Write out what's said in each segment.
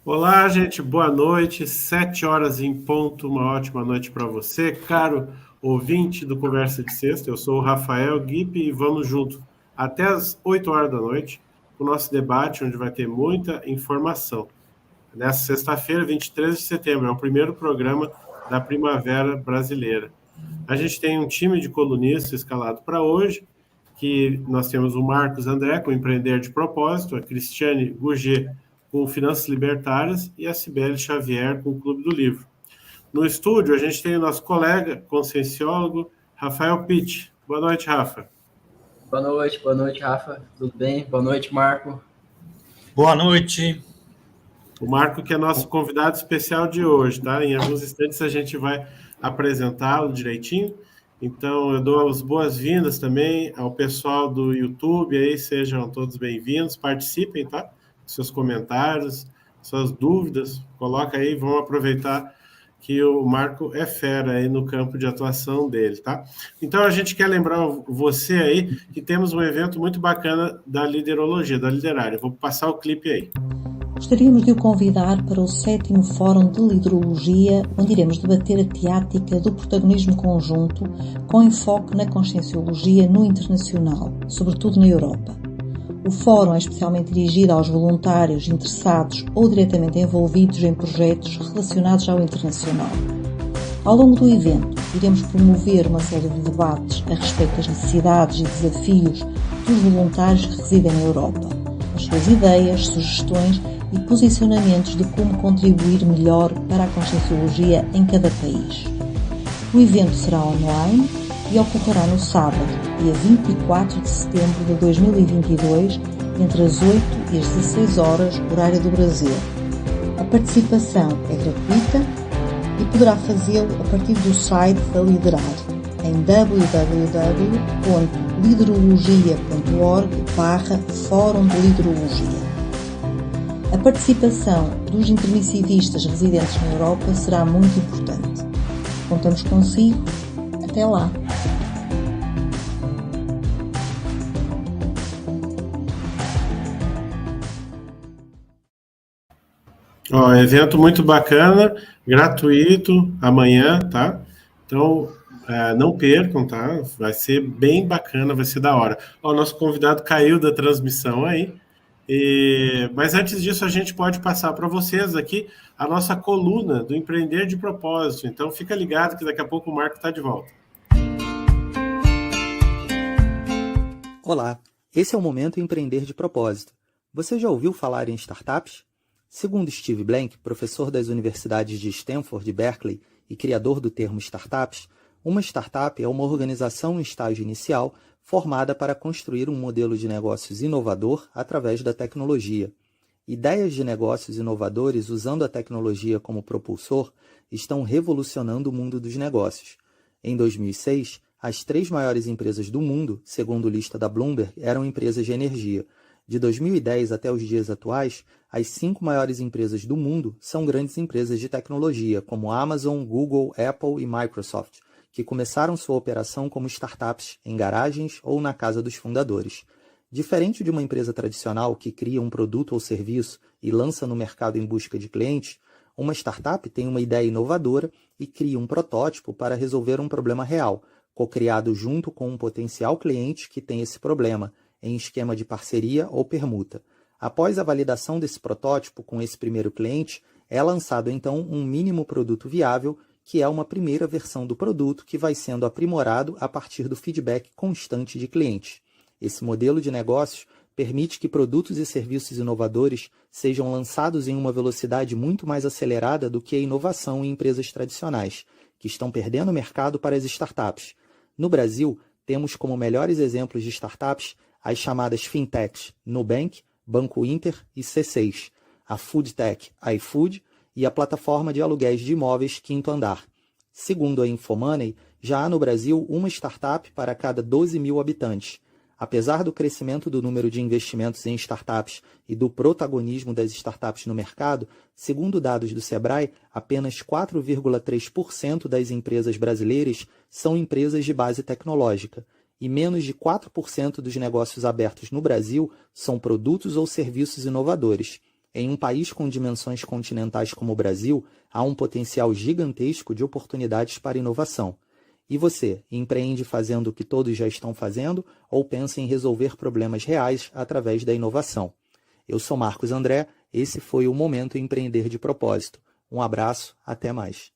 Olá, gente, boa noite. 7 horas em ponto, uma ótima noite para você, caro ouvinte do Conversa de Sexta. Eu sou o Rafael Guipe e vamos junto até as 8 horas da noite com o nosso debate, onde vai ter muita informação. Nessa sexta-feira, 23 de setembro, é o primeiro programa da Primavera Brasileira. A gente tem um time de colunistas escalado para hoje, que nós temos o Marcos André, com Empreender de Propósito, a Cristiane Gouget, com Finanças Libertárias, e a Cibele Xavier, com o Clube do Livro. No estúdio, a gente tem o nosso colega, conscienciólogo, Rafael Pitt. Boa noite, Rafa. Boa noite, Rafa. Tudo bem? Boa noite, Marco. Boa noite. O Marco, que é nosso convidado especial de hoje, tá? Em alguns instantes a gente vai apresentá-lo direitinho. Então, eu dou as boas-vindas também ao pessoal do YouTube aí, sejam todos bem-vindos, participem, tá? Seus comentários, suas dúvidas, coloca aí, vamos aproveitar que o Marco é fera aí no campo de atuação dele, tá? Então, a gente quer lembrar você aí que temos um evento muito bacana da liderologia, da liderária. Vou passar o clipe aí. Gostaríamos de o convidar para o 7º Fórum de Liderologia, onde iremos debater a teática do protagonismo conjunto, com enfoque na conscienciologia no internacional, sobretudo na Europa. O fórum é especialmente dirigido aos voluntários interessados ou diretamente envolvidos em projetos relacionados ao internacional. Ao longo do evento, iremos promover uma série de debates a respeito das necessidades e desafios dos voluntários que residem na Europa, as suas ideias, sugestões e posicionamentos de como contribuir melhor para a conscienciologia em cada país. O evento será online e ocorrerá no sábado, dia 24 de setembro de 2022, entre as 8 e as 16 horas, horário do Brasil. A participação é gratuita e poderá fazê-lo a partir do site da Liderar, em www.liderologia.org/Fórum de Liderologia. A participação dos intermissivistas residentes na Europa será muito importante. Contamos consigo. Até lá! Ó, evento muito bacana, gratuito, amanhã, tá? Então, não percam, tá? Vai ser bem bacana, vai ser da hora. Ó, nosso convidado caiu da transmissão aí. Mas antes disso, a gente pode passar para vocês aqui a nossa coluna do Empreender de Propósito. Então, fica ligado que daqui a pouco o Marco está de volta. Olá, esse é o Momento Empreender de Propósito. Você já ouviu falar em startups? Segundo Steve Blank, professor das universidades de Stanford e Berkeley e criador do termo startups, uma startup é uma organização em estágio inicial formada para construir um modelo de negócios inovador através da tecnologia. Ideias de negócios inovadores usando a tecnologia como propulsor estão revolucionando o mundo dos negócios. Em 2006, as 3 maiores empresas do mundo, segundo lista da Bloomberg, eram empresas de energia. De 2010 até os dias atuais, as 5 maiores empresas do mundo são grandes empresas de tecnologia, como Amazon, Google, Apple e Microsoft, que começaram sua operação como startups em garagens ou na casa dos fundadores. Diferente de uma empresa tradicional que cria um produto ou serviço e lança no mercado em busca de clientes, uma startup tem uma ideia inovadora e cria um protótipo para resolver um problema real, co-criado junto com um potencial cliente que tem esse problema, em esquema de parceria ou permuta. Após a validação desse protótipo com esse primeiro cliente, é lançado então um mínimo produto viável, que é uma primeira versão do produto que vai sendo aprimorado a partir do feedback constante de clientes. Esse modelo de negócios permite que produtos e serviços inovadores sejam lançados em uma velocidade muito mais acelerada do que a inovação em empresas tradicionais, que estão perdendo mercado para as startups. No Brasil, temos como melhores exemplos de startups as chamadas fintechs Nubank, Banco Inter e C6, a foodtech iFood e a plataforma de aluguéis de imóveis Quinto Andar. Segundo a Infomoney, já há no Brasil uma startup para cada 12 mil habitantes. Apesar do crescimento do número de investimentos em startups e do protagonismo das startups no mercado, segundo dados do Sebrae, apenas 4,3% das empresas brasileiras são empresas de base tecnológica, e menos de 4% dos negócios abertos no Brasil são produtos ou serviços inovadores. Em um país com dimensões continentais como o Brasil, há um potencial gigantesco de oportunidades para inovação. E você, empreende fazendo o que todos já estão fazendo ou pensa em resolver problemas reais através da inovação? Eu sou Marcos André, esse foi o Momento Empreender de Propósito. Um abraço, até mais.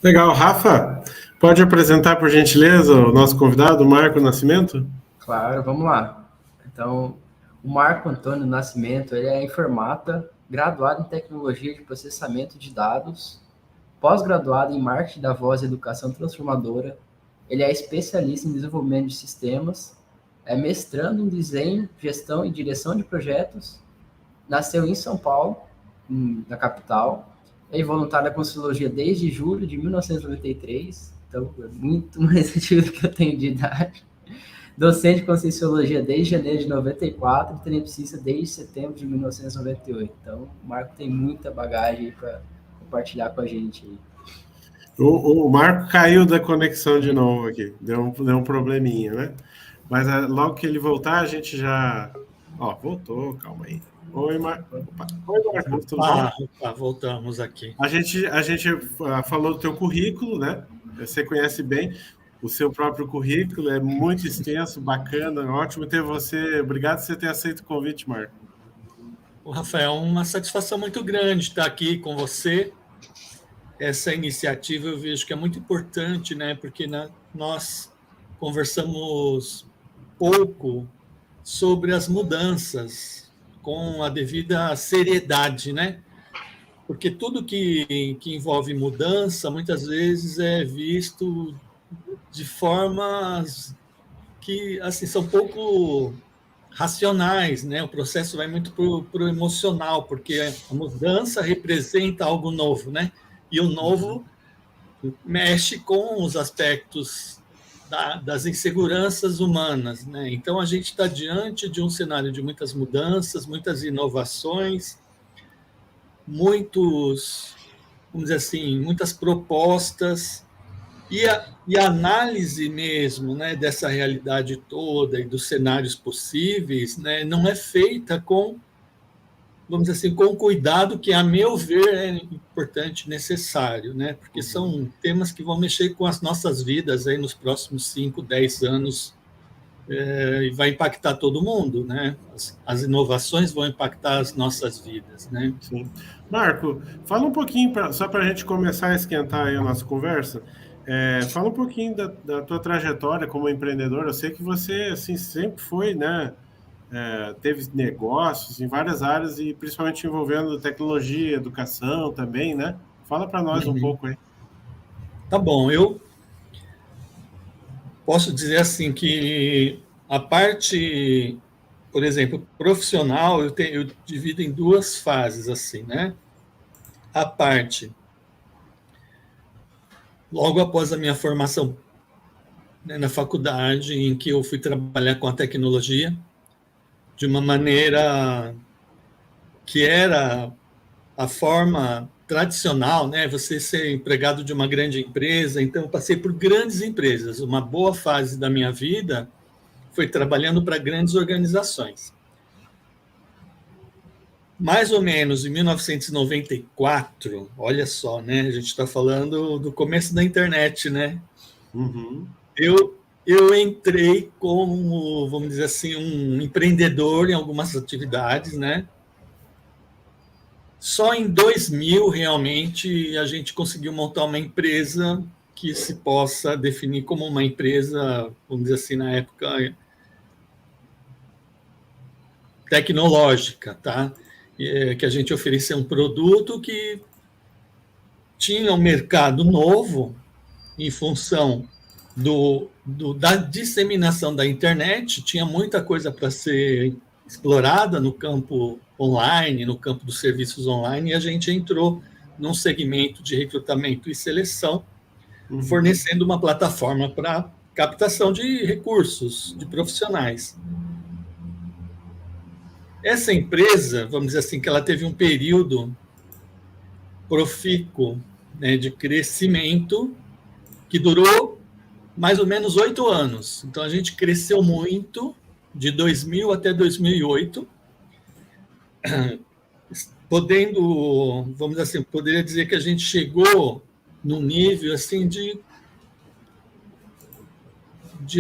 Legal. Rafa, pode apresentar, por gentileza, o nosso convidado, Marco Nascimento? Claro, vamos lá. Então, o Marco Antônio Nascimento, ele é informata, graduado em Tecnologia de Processamento de Dados, pós-graduado em Marketing da Voz e Educação Transformadora. Ele é especialista em desenvolvimento de sistemas, é mestrando em Desenho, Gestão e Direção de Projetos, nasceu em São Paulo, na capital, é voluntário da Conscienciologia desde julho de 1993, então é muito mais antigo do que eu tenho de idade. Docente de Conscienciologia desde janeiro de 94 e tenepsista desde setembro de 1998. Então, o Marco tem muita bagagem para compartilhar com a gente aí. O Marco caiu da conexão de novo aqui, deu um probleminha, né? Mas logo que ele voltar, a gente já... voltou, calma aí. Oi, Marco. Oi, Marco, tudo bom? Voltamos aqui. A gente falou do teu currículo, né? Você conhece bem o seu próprio currículo, é muito extenso, bacana, ótimo ter você. Obrigado por você ter aceito o convite, Marco. Rafael, uma satisfação muito grande estar aqui com você. Essa iniciativa eu vejo que é muito importante, né? Porque nós conversamos pouco sobre as mudanças com a devida seriedade, né? Porque tudo que envolve mudança, muitas vezes é visto de formas que assim, são pouco racionais, né? O processo vai muito para o emocional, porque a mudança representa algo novo, né? E o novo mexe com os aspectos das inseguranças humanas, né? Então, a gente está diante de um cenário de muitas mudanças, muitas inovações, vamos dizer assim, muitas propostas, e a análise mesmo, né, dessa realidade toda e dos cenários possíveis, né, não é feita com, vamos dizer assim, com o cuidado que, a meu ver, é importante, necessário, né? Porque são temas que vão mexer com as nossas vidas aí nos próximos 5, 10 anos, e vai impactar todo mundo, né? As inovações vão impactar as nossas vidas, né? Sim. Marco, fala um pouquinho, só para a gente começar a esquentar aí a nossa conversa, fala um pouquinho da tua trajetória como empreendedor. Eu sei que você, assim, sempre foi, né? Teve negócios em várias áreas e principalmente envolvendo tecnologia, educação também, né? Fala para nós um pouco aí. Tá bom, eu posso dizer assim que a parte, por exemplo, profissional, eu divido em duas fases, assim, né? A parte, logo após a minha formação, né, na faculdade, em que eu fui trabalhar com a tecnologia, de uma maneira que era a forma tradicional, né? Você ser empregado de uma grande empresa. Então, eu passei por grandes empresas. Uma boa fase da minha vida foi trabalhando para grandes organizações. Mais ou menos em 1994, olha só, né? A gente está falando do começo da internet, né? Uhum. Eu entrei como, vamos dizer assim, um empreendedor em algumas atividades, né? Só em 2000, realmente, a gente conseguiu montar uma empresa que se possa definir como uma empresa, vamos dizer assim, na época, tecnológica, tá? Que a gente oferecia um produto que tinha um mercado novo em função da disseminação da internet. Tinha muita coisa para ser explorada no campo online, no campo dos serviços online, e a gente entrou num segmento de recrutamento e seleção, fornecendo uma plataforma para captação de recursos, de profissionais. Essa empresa, vamos dizer assim, que ela teve um período profícuo, né, de crescimento, que durou mais ou menos 8 anos. Então, a gente cresceu muito, de 2000 até 2008, podendo, vamos dizer assim, poderia dizer que a gente chegou num nível assim de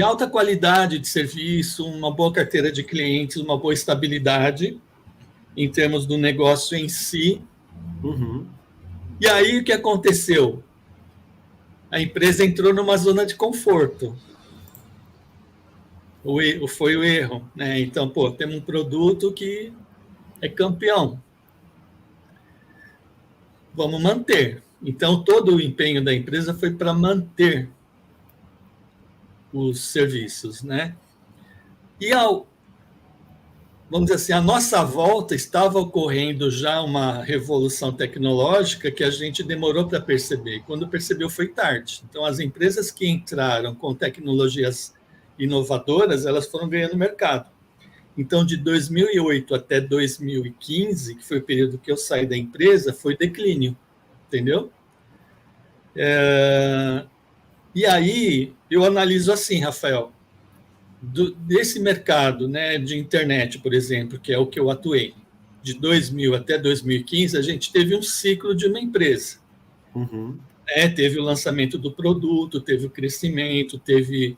alta qualidade de serviço, uma boa carteira de clientes, uma boa estabilidade em termos do negócio em si. Uhum. E aí o que aconteceu? A empresa entrou numa zona de conforto. Foi o erro, né? Então, temos um produto que é campeão. Vamos manter. Então, todo o empenho da empresa foi para manter os serviços, né? E vamos dizer assim, a nossa volta estava ocorrendo já uma revolução tecnológica que a gente demorou para perceber. Quando percebeu foi tarde. Então, as empresas que entraram com tecnologias inovadoras, elas foram ganhando mercado. Então, de 2008 até 2015, que foi o período que eu saí da empresa, foi declínio, entendeu? E aí, eu analiso assim, Rafael, desse mercado, né, de internet, por exemplo, que é o que eu atuei, de 2000 até 2015, a gente teve um ciclo de uma empresa. Uhum. Teve o lançamento do produto, teve o crescimento, teve,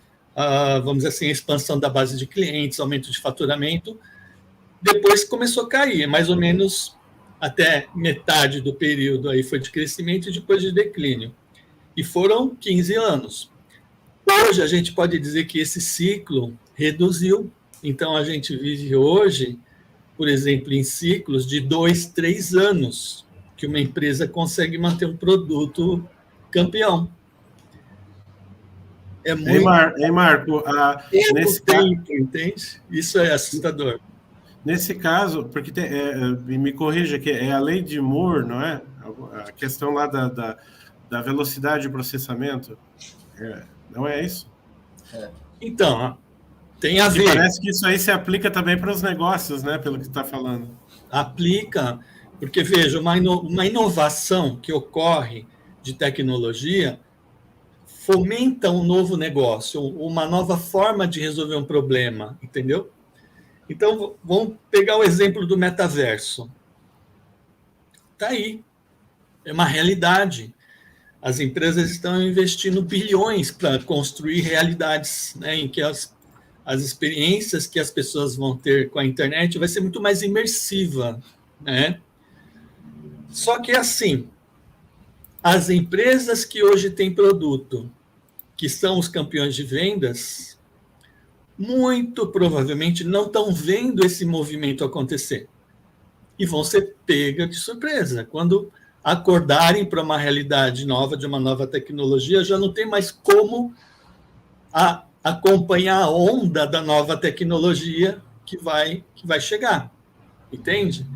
vamos dizer assim, a expansão da base de clientes, aumento de faturamento. Depois começou a cair, mais ou menos até metade do período aí foi de crescimento e depois de declínio. E foram 15 anos. Hoje a gente pode dizer que esse ciclo reduziu. Então a gente vive hoje, por exemplo, em ciclos de 2, 3 anos, que uma empresa consegue manter um produto campeão. É muito Marco, tempo, entende? Isso é assustador. Nesse caso, porque me corrija que é a lei de Moore, não é? A questão lá da velocidade de processamento. Não é isso? Então, tem a ver. E parece que isso aí se aplica também para os negócios, né? Pelo que você está falando. Aplica, porque, veja, uma inovação que ocorre de tecnologia fomenta um novo negócio, uma nova forma de resolver um problema, entendeu? Então, vamos pegar o exemplo do metaverso. Está aí. É uma realidade. As empresas estão investindo bilhões para construir realidades, né, em que as experiências que as pessoas vão ter com a internet vai ser muito mais imersiva, né? Só que, assim, as empresas que hoje têm produto, que são os campeões de vendas, muito provavelmente não estão vendo esse movimento acontecer. E vão ser pegas de surpresa. Quando acordarem para uma realidade nova, de uma nova tecnologia, já não tem mais como acompanhar a onda da nova tecnologia que vai chegar. Entende?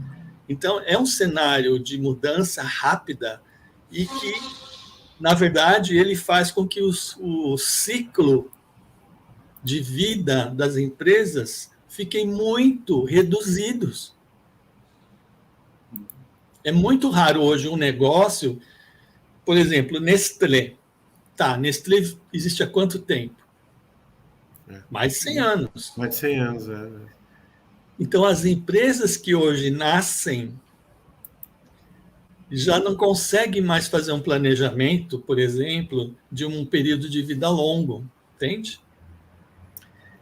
Então, é um cenário de mudança rápida e que, na verdade, ele faz com que o ciclo de vida das empresas fiquem muito reduzidos. É muito raro hoje um negócio, por exemplo, Nestlé. Nestlé existe há quanto tempo? Mais de 100 anos. Mais de 100 anos, Então, as empresas que hoje nascem já não conseguem mais fazer um planejamento, por exemplo, de um período de vida longo, entende?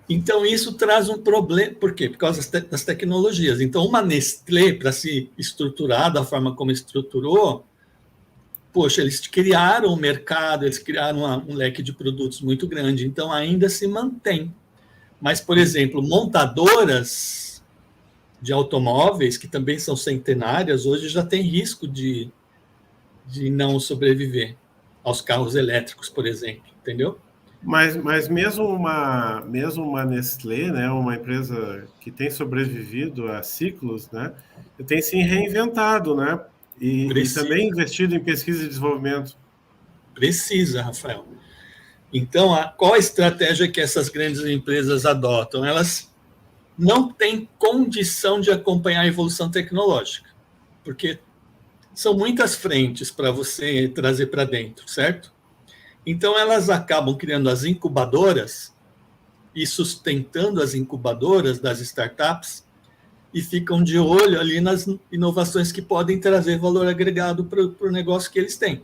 Então, isso traz um problema. Por quê? Por causa das tecnologias. Então, uma Nestlé, para se estruturar da forma como estruturou, poxa, eles criaram um mercado, eles criaram um leque de produtos muito grande, então ainda se mantém. Mas, por exemplo, montadoras de automóveis, que também são centenárias, hoje já tem risco de não sobreviver aos carros elétricos, por exemplo, entendeu? Mas mesmo uma Nestlé, né, uma empresa que tem sobrevivido a ciclos, né, tem se reinventado, né, e também investido em pesquisa e desenvolvimento. Precisa, Rafael. Então, qual a estratégia que essas grandes empresas adotam? Elas não têm condição de acompanhar a evolução tecnológica, porque são muitas frentes para você trazer para dentro, certo? Então, elas acabam criando as incubadoras e sustentando as incubadoras das startups e ficam de olho ali nas inovações que podem trazer valor agregado para o negócio que eles têm.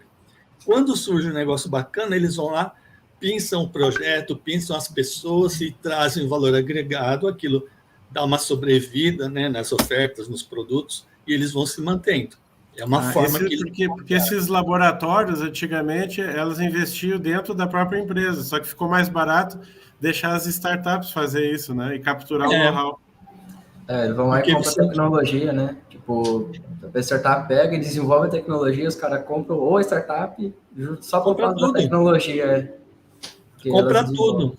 Quando surge um negócio bacana, eles vão lá, pensam o projeto, pensam as pessoas e trazem valor agregado, aquilo dá uma sobrevida, né, nas ofertas, nos produtos, e eles vão se mantendo. É uma forma que eles... Porque esses laboratórios, antigamente, elas investiam dentro da própria empresa, só que ficou mais barato deixar as startups fazer isso, né, e capturar o know-how. Eles vão lá e compram tecnologia, né? Tipo, a startup pega e desenvolve a tecnologia, os caras compram ou a startup só por causa da tecnologia. Compra tudo.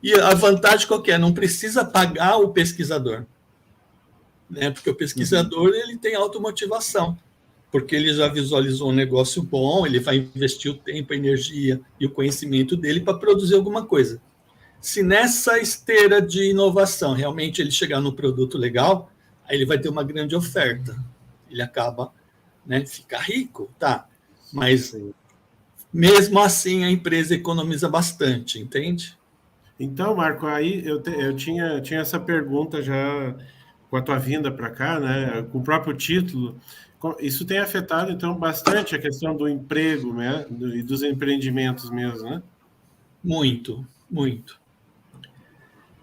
E a vantagem qual que é? Não precisa pagar o pesquisador. Né? Porque o pesquisador ele tem automotivação, porque ele já visualizou um negócio bom, ele vai investir o tempo, a energia e o conhecimento dele para produzir alguma coisa. Se nessa esteira de inovação realmente ele chegar no produto legal, aí ele vai ter uma grande oferta. Ele acaba, né, ficar rico, tá? Mas mesmo assim a empresa economiza bastante, entende? Então, Marco, aí eu tinha essa pergunta já com a tua vinda para cá, né? Com o próprio título. Isso tem afetado, então, bastante a questão do emprego, né? E dos empreendimentos mesmo, né? Muito, muito.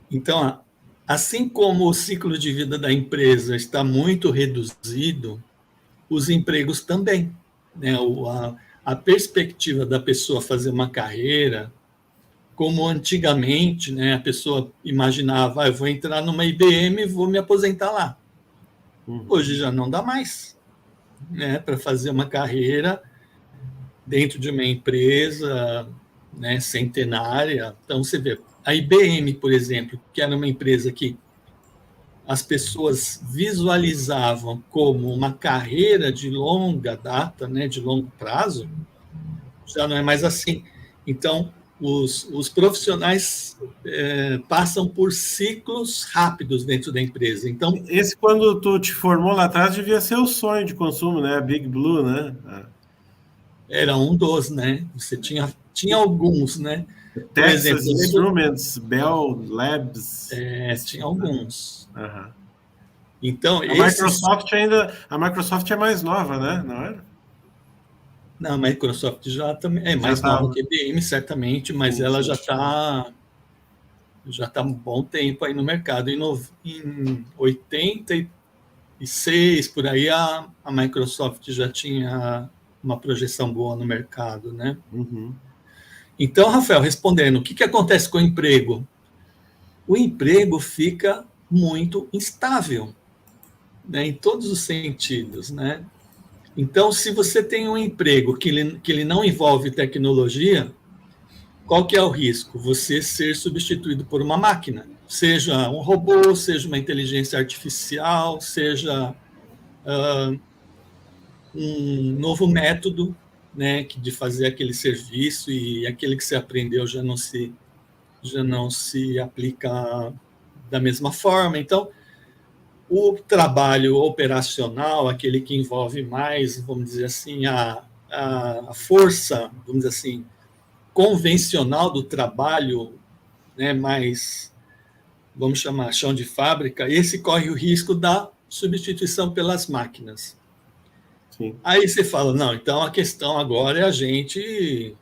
Então, assim como o ciclo de vida da empresa está muito reduzido, os empregos também. Né? A perspectiva da pessoa fazer uma carreira, como antigamente, né, a pessoa imaginava, eu vou entrar numa IBM e vou me aposentar lá. Hoje já não dá mais, né, para fazer uma carreira dentro de uma empresa, né, centenária. Então, você vê, a IBM, por exemplo, que era uma empresa que as pessoas visualizavam como uma carreira de longa data, né, de longo prazo, já não é mais assim. Então, os profissionais passam por ciclos rápidos dentro da empresa. Então, esse, quando tu te formou lá atrás, devia ser o sonho de consumo, né? A Big Blue, né? Era um dos, né? Você tinha alguns, né? Texas exemplo, Instruments, Bell Labs. Tinha alguns. Uhum. Então, a Microsoft é mais nova, né? Não era? Não, a Microsoft já também é mais nova que a IBM, certamente, mas ela já está um bom tempo aí no mercado. Em 86, por aí, a Microsoft já tinha uma projeção boa no mercado, né? Uhum. Então, Rafael, respondendo, o que acontece com o emprego? O emprego fica muito instável, né, em todos os sentidos, né? Então, se você tem um emprego que ele não envolve tecnologia, qual que é o risco? Você ser substituído por uma máquina, seja um robô, seja uma inteligência artificial, seja um novo método, né, de fazer aquele serviço, e aquele que você aprendeu já não se aplica da mesma forma. Então, o trabalho operacional, aquele que envolve mais, vamos dizer assim, a força, vamos dizer assim, convencional do trabalho, né, mais, vamos chamar, chão de fábrica, esse corre o risco da substituição pelas máquinas. Sim. Aí você fala, não, então a questão agora é a gente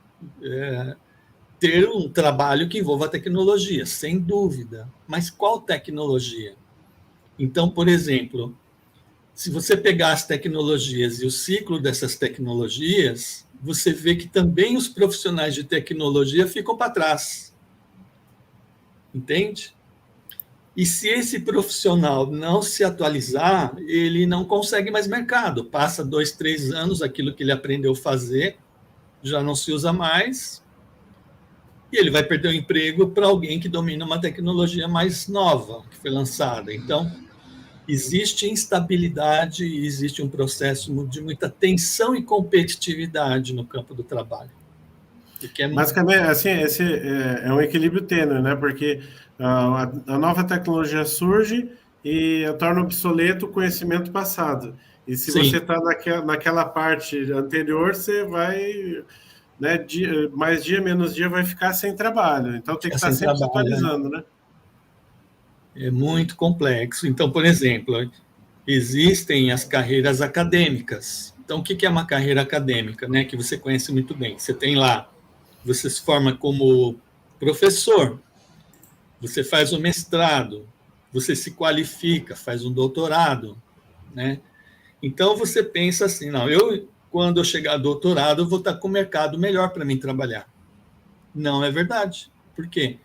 ter um trabalho que envolva tecnologia, sem dúvida. Mas qual tecnologia? Então, por exemplo, se você pegar as tecnologias e o ciclo dessas tecnologias, você vê que também os profissionais de tecnologia ficam para trás. Entende? E se esse profissional não se atualizar, ele não consegue mais mercado. Passa 2, 3 anos, aquilo que ele aprendeu a fazer já não se usa mais, e ele vai perder o emprego para alguém que domina uma tecnologia mais nova, que foi lançada. Então, existe instabilidade, existe um processo de muita tensão e competitividade no campo do trabalho. Basicamente, assim, esse é um equilíbrio tênue, né? Porque a nova tecnologia surge e torna obsoleto o conhecimento passado. E se você está naquela parte anterior, você vai, né, mais dia, menos dia, vai ficar sem trabalho. Então, tem que estar sempre se atualizando, né? É muito complexo. Então, por exemplo, existem as carreiras acadêmicas. Então, o que é uma carreira acadêmica, né? Que você conhece muito bem. Você tem lá, você se forma como professor, você faz o mestrado, você se qualifica, faz um doutorado, né? Então, você pensa assim, não, quando eu chegar ao doutorado, eu vou estar com o mercado melhor para mim trabalhar. Não é verdade. Por quê?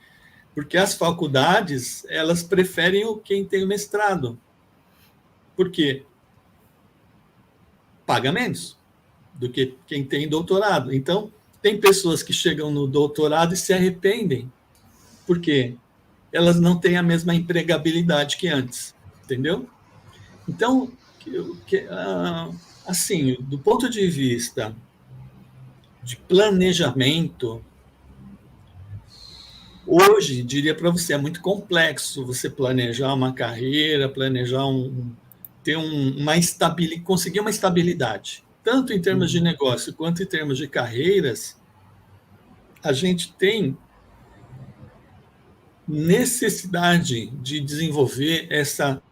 Porque as faculdades, elas preferem quem tem o mestrado. Por quê? Paga menos do que quem tem doutorado. Então, tem pessoas que chegam no doutorado e se arrependem. Por quê? Elas não têm a mesma empregabilidade que antes. Entendeu? Então, assim, do ponto de vista de planejamento, hoje, diria para você, é muito complexo você planejar uma carreira, planejar conseguir uma estabilidade. Tanto em termos de negócio quanto em termos de carreiras, a gente tem necessidade de desenvolver essa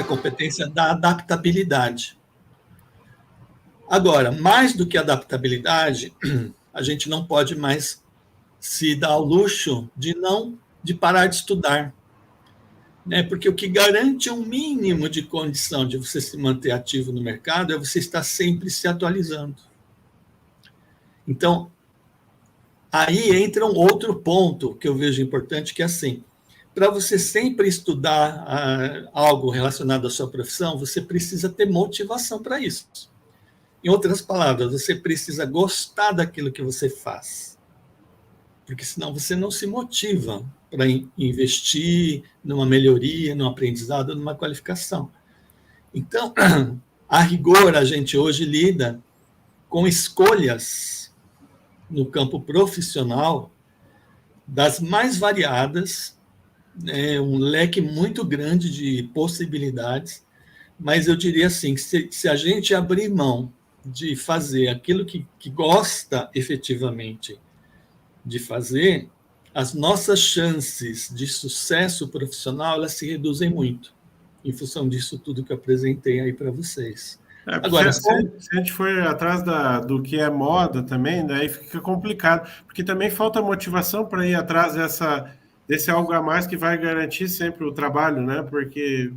competência da adaptabilidade. Agora, mais do que adaptabilidade, a gente não pode mais se dar ao luxo de parar de estudar, né? Porque o que garante um mínimo de condição de você se manter ativo no mercado é você estar sempre se atualizando. Então, aí entra um outro ponto que eu vejo importante, que é assim, para você sempre estudar algo relacionado à sua profissão, você precisa ter motivação para isso. Em outras palavras, você precisa gostar daquilo que você faz. Porque senão você não se motiva para investir numa melhoria, num aprendizado, numa qualificação. Então, a rigor, a gente hoje lida com escolhas no campo profissional das mais variadas, um leque muito grande de possibilidades, mas eu diria assim, que se a gente abrir mão de fazer aquilo que gosta efetivamente de fazer, as nossas chances de sucesso profissional, elas se reduzem muito, em função disso tudo que eu apresentei aí para vocês. Agora, se a gente for atrás do que é moda também, daí fica complicado, porque também falta motivação para ir atrás desse algo a mais que vai garantir sempre o trabalho, né? Porque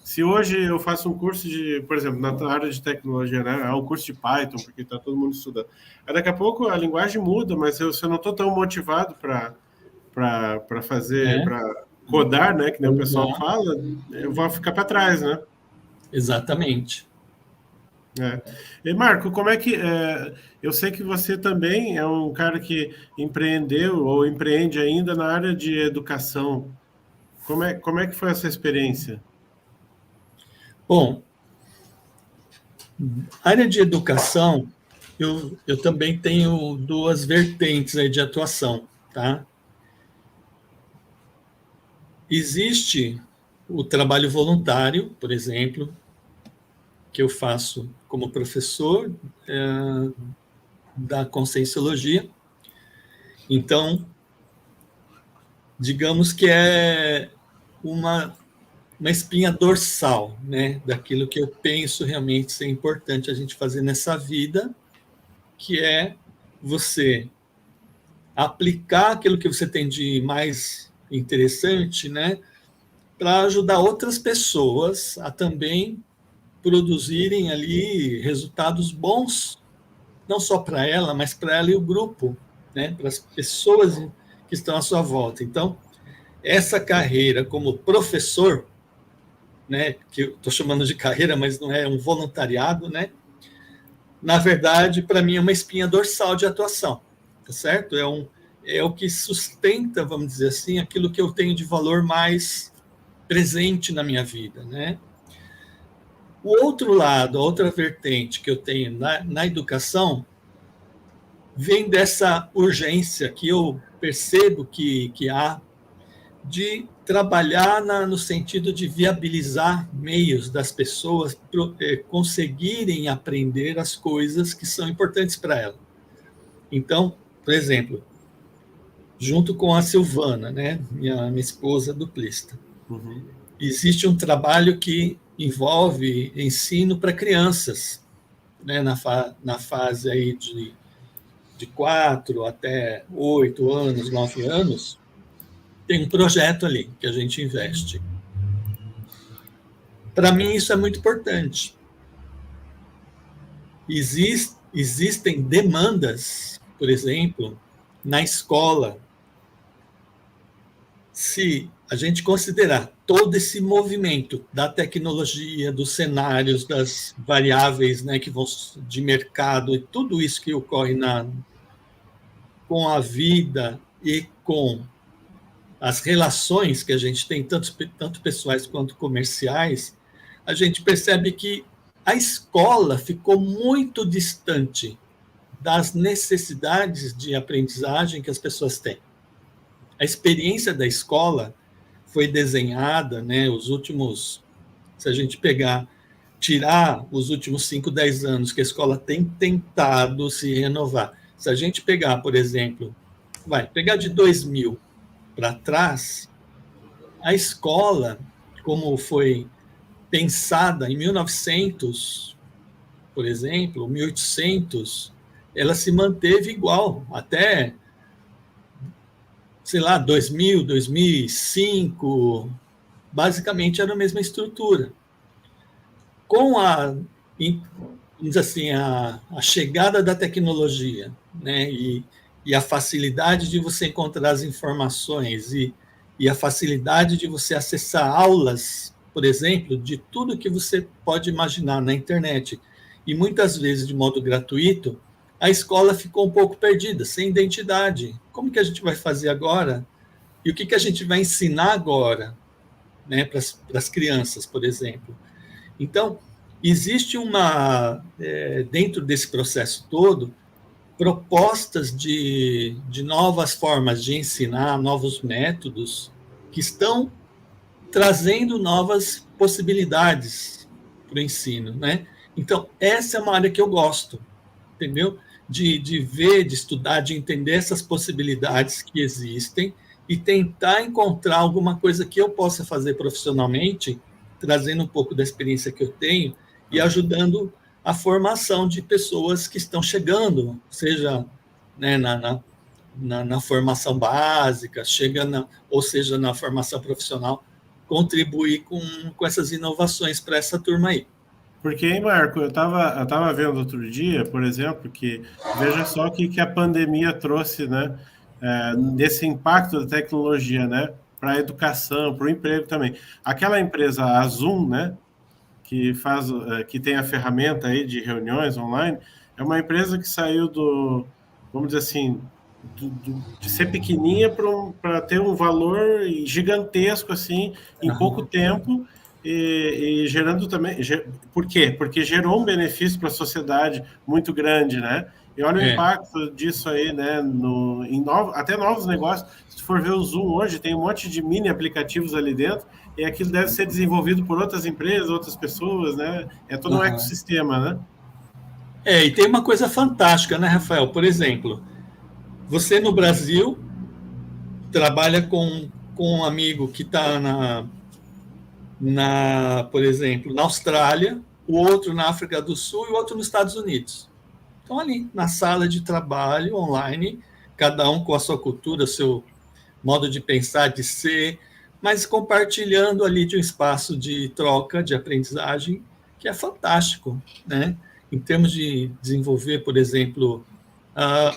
se hoje eu faço um curso por exemplo, na área de tecnologia, né? É um curso de Python, porque está todo mundo estudando. Aí daqui a pouco a linguagem muda, mas se eu não estou tão motivado para fazer, para codar, né? Que nem o pessoal fala, eu vou ficar para trás, né? Exatamente. E Marco, como é que eu sei que você também é um cara que empreendeu ou empreende ainda na área de educação. Como é que foi essa experiência? Bom, área de educação, eu também tenho duas vertentes aí de atuação, tá? Existe o trabalho voluntário, por exemplo, que eu faço como professor da Conscienciologia. Então, digamos que é uma espinha dorsal, né, daquilo que eu penso realmente ser importante a gente fazer nessa vida, que é você aplicar aquilo que você tem de mais interessante, né, para ajudar outras pessoas a também produzirem ali resultados bons, não só para ela, mas para ela e o grupo, né, para as pessoas que estão à sua volta. Então, essa carreira como professor, né, que eu estou chamando de carreira, mas não é um voluntariado, né, na verdade, para mim é uma espinha dorsal de atuação, tá certo? É o que sustenta, vamos dizer assim, aquilo que eu tenho de valor mais presente na minha vida, né? O outro lado, a outra vertente que eu tenho na educação, vem dessa urgência que eu percebo que há de trabalhar no sentido de viabilizar meios das pessoas conseguirem aprender as coisas que são importantes para elas. Então, por exemplo, junto com a Silvana, né, minha esposa duplista, existe um trabalho que envolve ensino para crianças, né, na fase aí de 4 até 8 anos, 9 anos, tem um projeto ali que a gente investe. Para mim, isso é muito importante. Existem demandas, por exemplo, na escola. Se a gente considerar todo esse movimento da tecnologia, dos cenários, das variáveis, né, que vão de mercado e tudo isso que ocorre com a vida e com as relações que a gente tem, tanto pessoais quanto comerciais, a gente percebe que a escola ficou muito distante das necessidades de aprendizagem que as pessoas têm. A experiência da escola foi desenhada, né, se a gente tirar os últimos 5, 10 anos que a escola tem tentado se renovar. Se a gente pegar, por exemplo, pegar de 2000 para trás, a escola, como foi pensada em 1900, por exemplo, 1800, ela se manteve igual até, sei lá, 2000, 2005, basicamente era a mesma estrutura. Com a chegada da tecnologia, né, e a facilidade de você encontrar as informações e a facilidade de você acessar aulas, por exemplo, de tudo que você pode imaginar na internet, e muitas vezes de modo gratuito, a escola ficou um pouco perdida, sem identidade. Como que a gente vai fazer agora? E o que a gente vai ensinar agora, né, para as crianças, por exemplo? Então, existe dentro desse processo todo, propostas de novas formas de ensinar, novos métodos, que estão trazendo novas possibilidades para o ensino, né? Então, essa é uma área que eu gosto, entendeu? De ver, de estudar, de entender essas possibilidades que existem e tentar encontrar alguma coisa que eu possa fazer profissionalmente, trazendo um pouco da experiência que eu tenho e ajudando a formação de pessoas que estão chegando, seja, né, na formação básica, ou seja, na formação profissional, contribuir com essas inovações para essa turma aí. Porque aí, Marco, eu tava vendo outro dia, por exemplo, que veja só o que a pandemia trouxe, né, desse impacto da tecnologia, né, para a educação, para o emprego também. Aquela empresa, a Zoom, né, que tem a ferramenta aí de reuniões online, é uma empresa que saiu vamos dizer assim, de ser pequenininha para ter um valor gigantesco assim em pouco tempo e gerando também. Por quê? Porque gerou um benefício para a sociedade muito grande, né? E olha o impacto disso aí, né? Até novos negócios. Se for ver o Zoom hoje, tem um monte de mini aplicativos ali dentro, e aquilo deve ser desenvolvido por outras empresas, outras pessoas, né? É todo um ecossistema, né? E tem uma coisa fantástica, né, Rafael? Por exemplo, você no Brasil trabalha com um amigo que está por exemplo, na Austrália, o outro na África do Sul e o outro nos Estados Unidos. Estão ali na sala de trabalho online, cada um com a sua cultura, seu modo de pensar, de ser, mas compartilhando ali de um espaço de troca, de aprendizagem, que é fantástico, né? Em termos de desenvolver, por exemplo,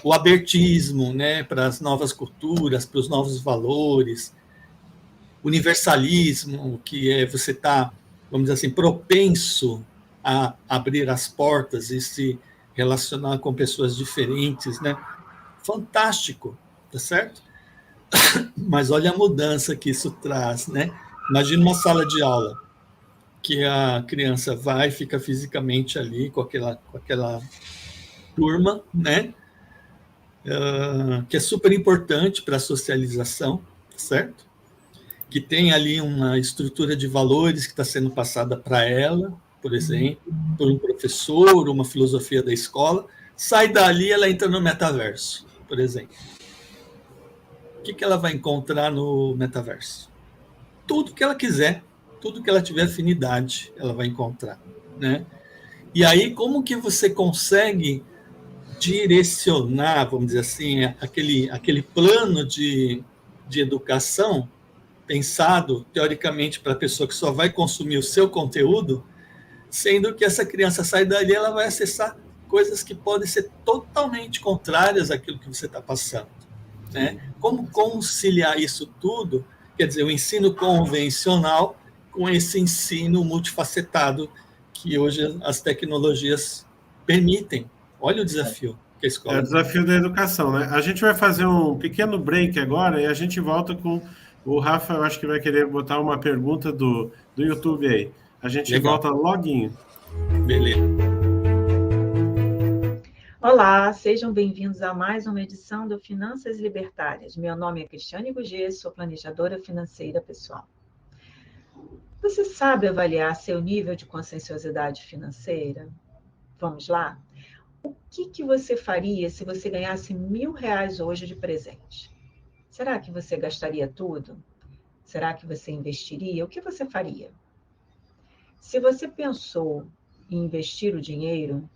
o abertismo, né, para as novas culturas, para os novos valores, universalismo, que é você estar, vamos dizer assim, propenso a abrir as portas e se relacionar com pessoas diferentes, né? Fantástico, tá certo? Mas olha a mudança que isso traz, né? Imagina uma sala de aula que a criança vai, fica fisicamente ali com aquela turma, né? Que é super importante para a socialização, certo? Que tem ali uma estrutura de valores que está sendo passada para ela, por exemplo, por um professor, uma filosofia da escola, sai dali, ela entra no metaverso, por exemplo. O que ela vai encontrar no metaverso? Tudo que ela quiser, tudo que ela tiver afinidade, ela vai encontrar, né? E aí, como que você consegue direcionar, vamos dizer assim, aquele plano de educação pensado, teoricamente, para a pessoa que só vai consumir o seu conteúdo, sendo que essa criança sai dali, ela vai acessar coisas que podem ser totalmente contrárias àquilo que você está passando, né? Como conciliar isso tudo, quer dizer, o ensino convencional com esse ensino multifacetado que hoje as tecnologias permitem. Olha o desafio que a escola É o desafio da educação, né? A gente vai fazer um pequeno break agora e a gente volta com o Rafa. Eu acho que vai querer botar uma pergunta do YouTube aí. A gente Legal. volta loguinho. Beleza. Olá, sejam bem-vindos a mais uma edição do Finanças Libertárias. Meu nome é Cristiane Gugê, sou planejadora financeira pessoal. Você sabe avaliar seu nível de conscienciosidade financeira? Vamos lá? O que você faria se você ganhasse R$1.000 hoje de presente? Será que você gastaria tudo? Será que você investiria? O que você faria? Se você pensou em investir o dinheiro,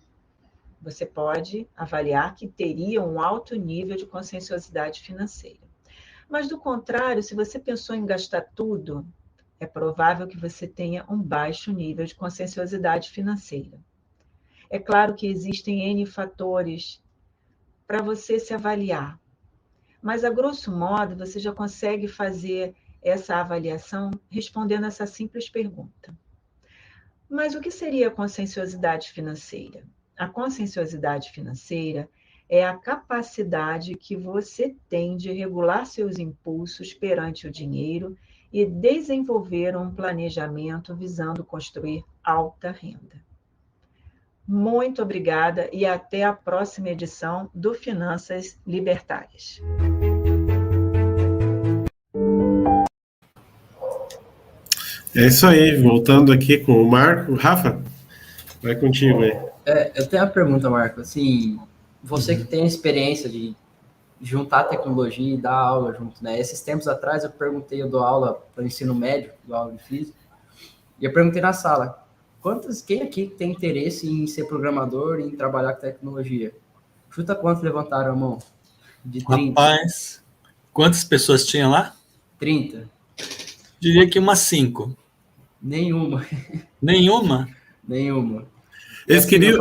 você pode avaliar que teria um alto nível de conscienciosidade financeira. Mas, do contrário, se você pensou em gastar tudo, é provável que você tenha um baixo nível de conscienciosidade financeira. É claro que existem N fatores para você se avaliar, mas, a grosso modo, você já consegue fazer essa avaliação respondendo essa simples pergunta. Mas o que seria a conscienciosidade financeira? A conscienciosidade financeira é a capacidade que você tem de regular seus impulsos perante o dinheiro e desenvolver um planejamento visando construir alta renda. Muito obrigada e até a próxima edição do Finanças Libertárias. É isso aí, voltando aqui com o Marco. Rafa, vai contigo aí. Eu tenho uma pergunta, Marco. Assim, você que tem a experiência de juntar tecnologia e dar aula junto, né? Esses tempos atrás eu perguntei, eu dou aula para o ensino médio, dou aula de física, e eu perguntei na sala, quem aqui tem interesse em ser programador e em trabalhar com tecnologia? Chuta quantos levantaram a mão? De 30. Rapaz, quantas pessoas tinha lá? 30. Diria que umas 5. Nenhuma. Nenhuma? Nenhuma. Eles assim, queriam.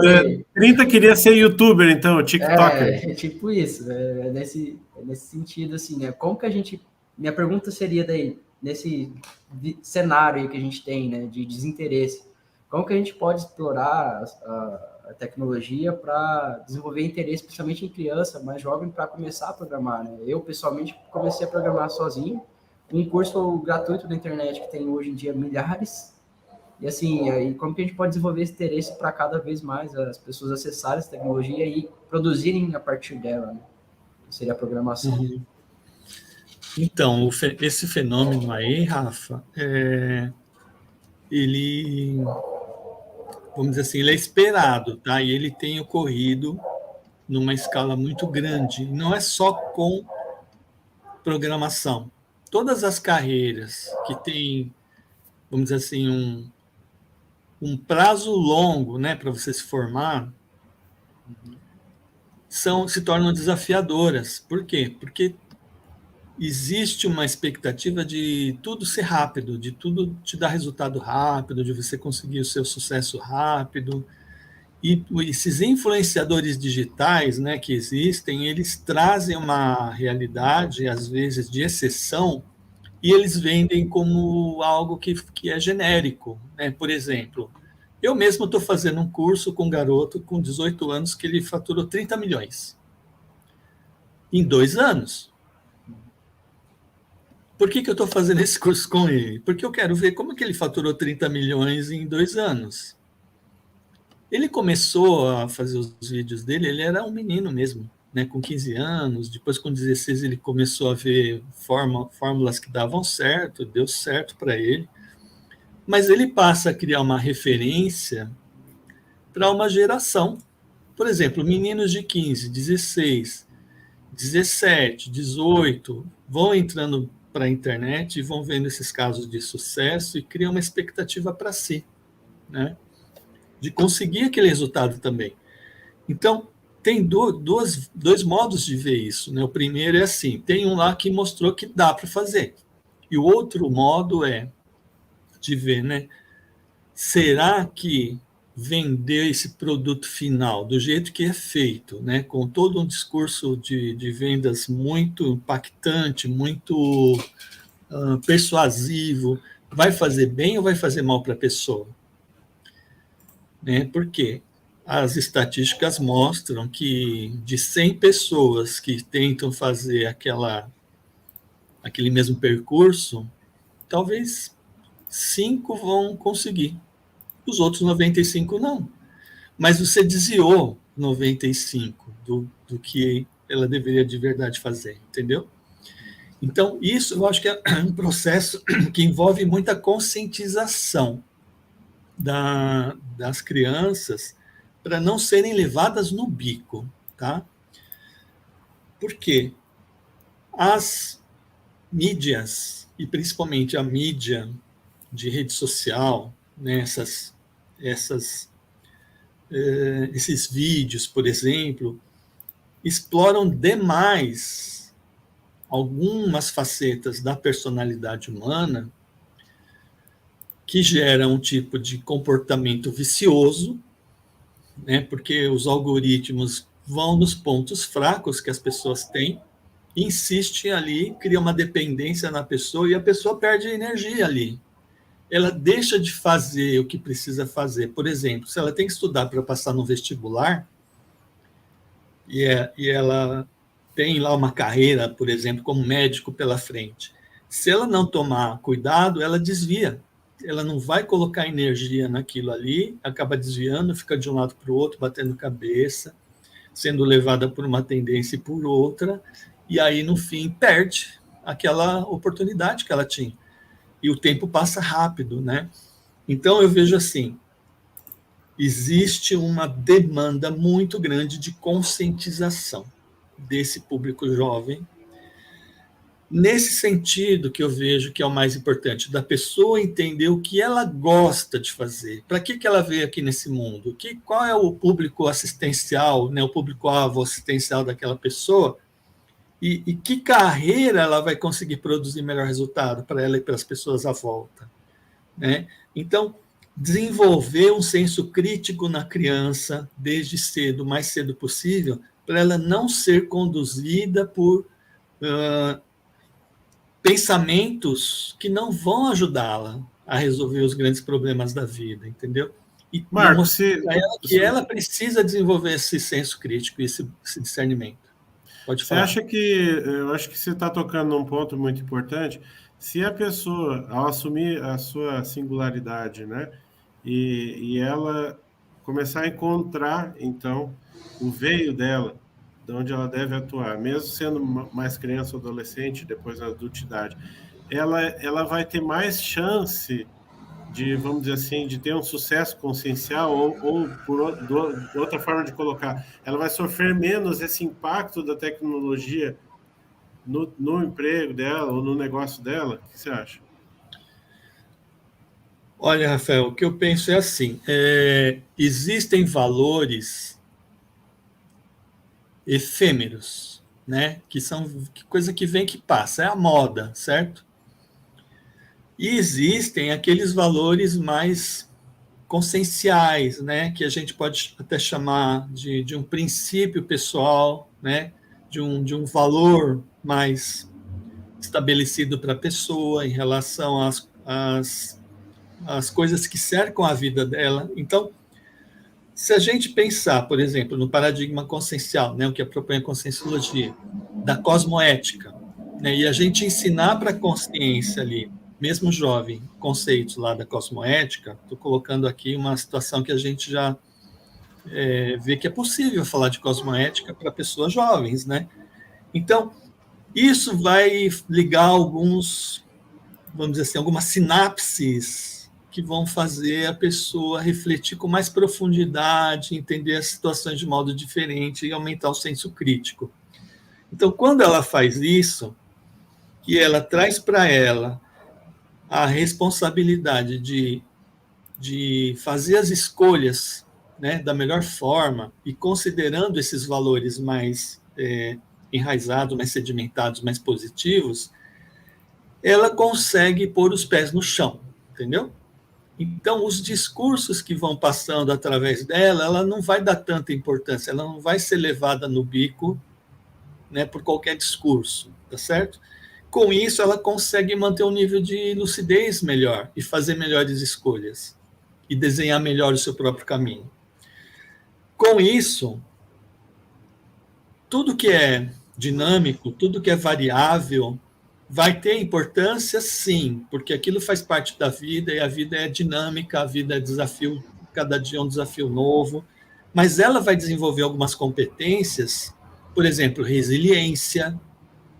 30 queria ser youtuber, então, TikToker. É tipo isso, nesse sentido, assim, né? Como que a gente. Minha pergunta seria daí, nesse cenário aí que a gente tem, né, de desinteresse, como que a gente pode explorar a tecnologia para desenvolver interesse, principalmente em criança mais jovem, para começar a programar, né? Eu, pessoalmente, comecei a programar sozinho, com um curso gratuito na internet que tem hoje em dia milhares. E assim, aí como que a gente pode desenvolver esse interesse para cada vez mais as pessoas acessarem essa tecnologia e produzirem a partir dela, né? Seria a programação. Uhum. Então, esse fenômeno aí, Rafa, ele, vamos dizer assim, ele é esperado, tá? E ele tem ocorrido numa escala muito grande. Não é só com programação. Todas as carreiras que têm, vamos dizer assim, um prazo longo, né, para você se formar, se tornam desafiadoras. Por quê? Porque existe uma expectativa de tudo ser rápido, de tudo te dar resultado rápido, de você conseguir o seu sucesso rápido. E esses influenciadores digitais, né, que existem, eles trazem uma realidade, às vezes, de exceção, e eles vendem como algo que é genérico, né? Por exemplo, eu mesmo estou fazendo um curso com um garoto com 18 anos que ele faturou 30 milhões em 2 anos. Por que eu estou fazendo esse curso com ele? Porque eu quero ver como é que ele faturou 30 milhões em 2 anos. Ele começou a fazer os vídeos dele, ele era um menino mesmo, né, com 15 anos, depois com 16 ele começou a ver fórmulas que davam certo, deu certo para ele, mas ele passa a criar uma referência para uma geração por exemplo, meninos de 15, 16, 17, 18 vão entrando para a internet e vão vendo esses casos de sucesso e criam uma expectativa para si, né? De conseguir aquele resultado também. Então, tem dois modos de ver isso, né? O primeiro é assim, tem um lá que mostrou que dá para fazer. E o outro modo é de ver, né? Será que vender esse produto final do jeito que é feito, né? Com todo um discurso de vendas muito impactante, muito persuasivo, vai fazer bem ou vai fazer mal para a pessoa? Né? Por quê? As estatísticas mostram que de 100 pessoas que tentam fazer aquele mesmo percurso, talvez 5 vão conseguir, os outros 95 não. Mas você desviou 95 do que ela deveria de verdade fazer, entendeu? Então, isso eu acho que é um processo que envolve muita conscientização das crianças para não serem levadas no bico, tá? Por quê? As mídias, e principalmente a mídia de rede social, né, esses vídeos, por exemplo, exploram demais algumas facetas da personalidade humana que geram um tipo de comportamento vicioso, né, porque os algoritmos vão nos pontos fracos que as pessoas têm, insistem ali, cria uma dependência na pessoa e a pessoa perde energia ali. Ela deixa de fazer o que precisa fazer. Por exemplo, se ela tem que estudar para passar no vestibular e ela tem lá uma carreira, por exemplo, como médico pela frente, se ela não tomar cuidado, ela desvia. Ela não vai colocar energia naquilo ali, acaba desviando, fica de um lado para o outro, batendo cabeça, sendo levada por uma tendência e por outra, e aí, no fim, perde aquela oportunidade que ela tinha. E o tempo passa rápido, né? Então, eu vejo assim, existe uma demanda muito grande de conscientização desse público jovem, nesse sentido que eu vejo que é o mais importante, da pessoa entender o que ela gosta de fazer, para que ela veio aqui nesse mundo, qual é o público assistencial, né, o público-alvo assistencial daquela pessoa, e que carreira ela vai conseguir produzir melhor resultado para ela e para as pessoas à volta, né? Então, desenvolver um senso crítico na criança desde cedo, o mais cedo possível, para ela não ser conduzida por pensamentos que não vão ajudá-la a resolver os grandes problemas da vida, entendeu? E Marcos, mostrar ela que ela precisa desenvolver esse senso crítico e esse discernimento. Pode falar. Eu acho que você está tocando num ponto muito importante. Se a pessoa, ao assumir a sua singularidade, né, e ela começar a encontrar, então, o veio dela, de onde ela deve atuar, mesmo sendo mais criança ou adolescente, depois da adultidade, ela vai ter mais chance de, vamos dizer assim, de ter um sucesso consciencial ou de outra forma de colocar, ela vai sofrer menos esse impacto da tecnologia no emprego dela ou no negócio dela. O que você acha? Olha, Rafael, o que eu penso é assim, existem valores efêmeros, né? Que são coisa que vem que passa, é a moda, certo? E existem aqueles valores mais conscienciais, né? Que a gente pode até chamar de um princípio pessoal, né? De um valor mais estabelecido para a pessoa em relação às coisas que cercam a vida dela. Então, se a gente pensar, por exemplo, no paradigma consciencial, né, o que propõe a conscienciologia, da cosmoética, né, e a gente ensinar para a consciência ali, mesmo jovem, conceitos lá da cosmoética, estou colocando aqui uma situação que a gente já vê que é possível falar de cosmoética para pessoas jovens, né? Então, isso vai ligar vamos dizer assim, algumas sinapses que vão fazer a pessoa refletir com mais profundidade, entender as situações de modo diferente e aumentar o senso crítico. Então, quando ela faz isso, que ela traz para ela a responsabilidade de fazer as escolhas, né, da melhor forma e considerando esses valores mais enraizados, mais sedimentados, mais positivos, ela consegue pôr os pés no chão, entendeu? Então, os discursos que vão passando através dela, ela não vai dar tanta importância, ela não vai ser levada no bico, né, por qualquer discurso, tá certo? Com isso, ela consegue manter um nível de lucidez melhor e fazer melhores escolhas e desenhar melhor o seu próprio caminho. Com isso, tudo que é dinâmico, tudo que é variável, vai ter importância, sim, porque aquilo faz parte da vida e a vida é dinâmica, a vida é desafio, cada dia é um desafio novo, mas ela vai desenvolver algumas competências, por exemplo, resiliência,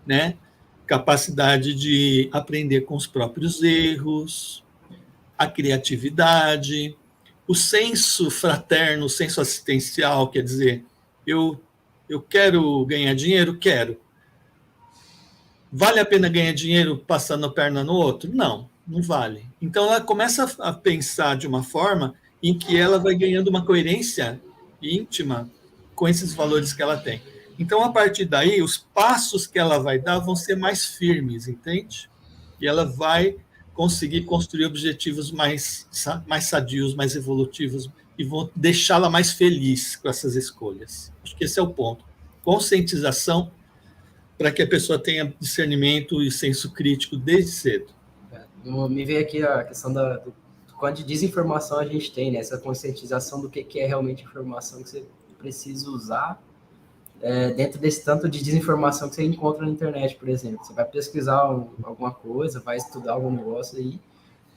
né? Capacidade de aprender com os próprios erros, a criatividade, o senso fraterno, o senso assistencial, quer dizer, eu quero ganhar dinheiro? Quero. Vale a pena ganhar dinheiro passando a perna no outro? Não, não vale. Então, ela começa a pensar de uma forma em que ela vai ganhando uma coerência íntima com esses valores que ela tem. Então, a partir daí, os passos que ela vai dar vão ser mais firmes, entende? E ela vai conseguir construir objetivos mais sadios, mais evolutivos, e vão deixá-la mais feliz com essas escolhas. Acho que esse é o ponto. Conscientização para que a pessoa tenha discernimento e senso crítico desde cedo. Me veio aqui a questão do quanto de desinformação a gente tem, né? Essa conscientização do que é realmente informação que você precisa usar dentro desse tanto de desinformação que você encontra na internet, por exemplo. Você vai pesquisar alguma coisa, vai estudar algum negócio aí,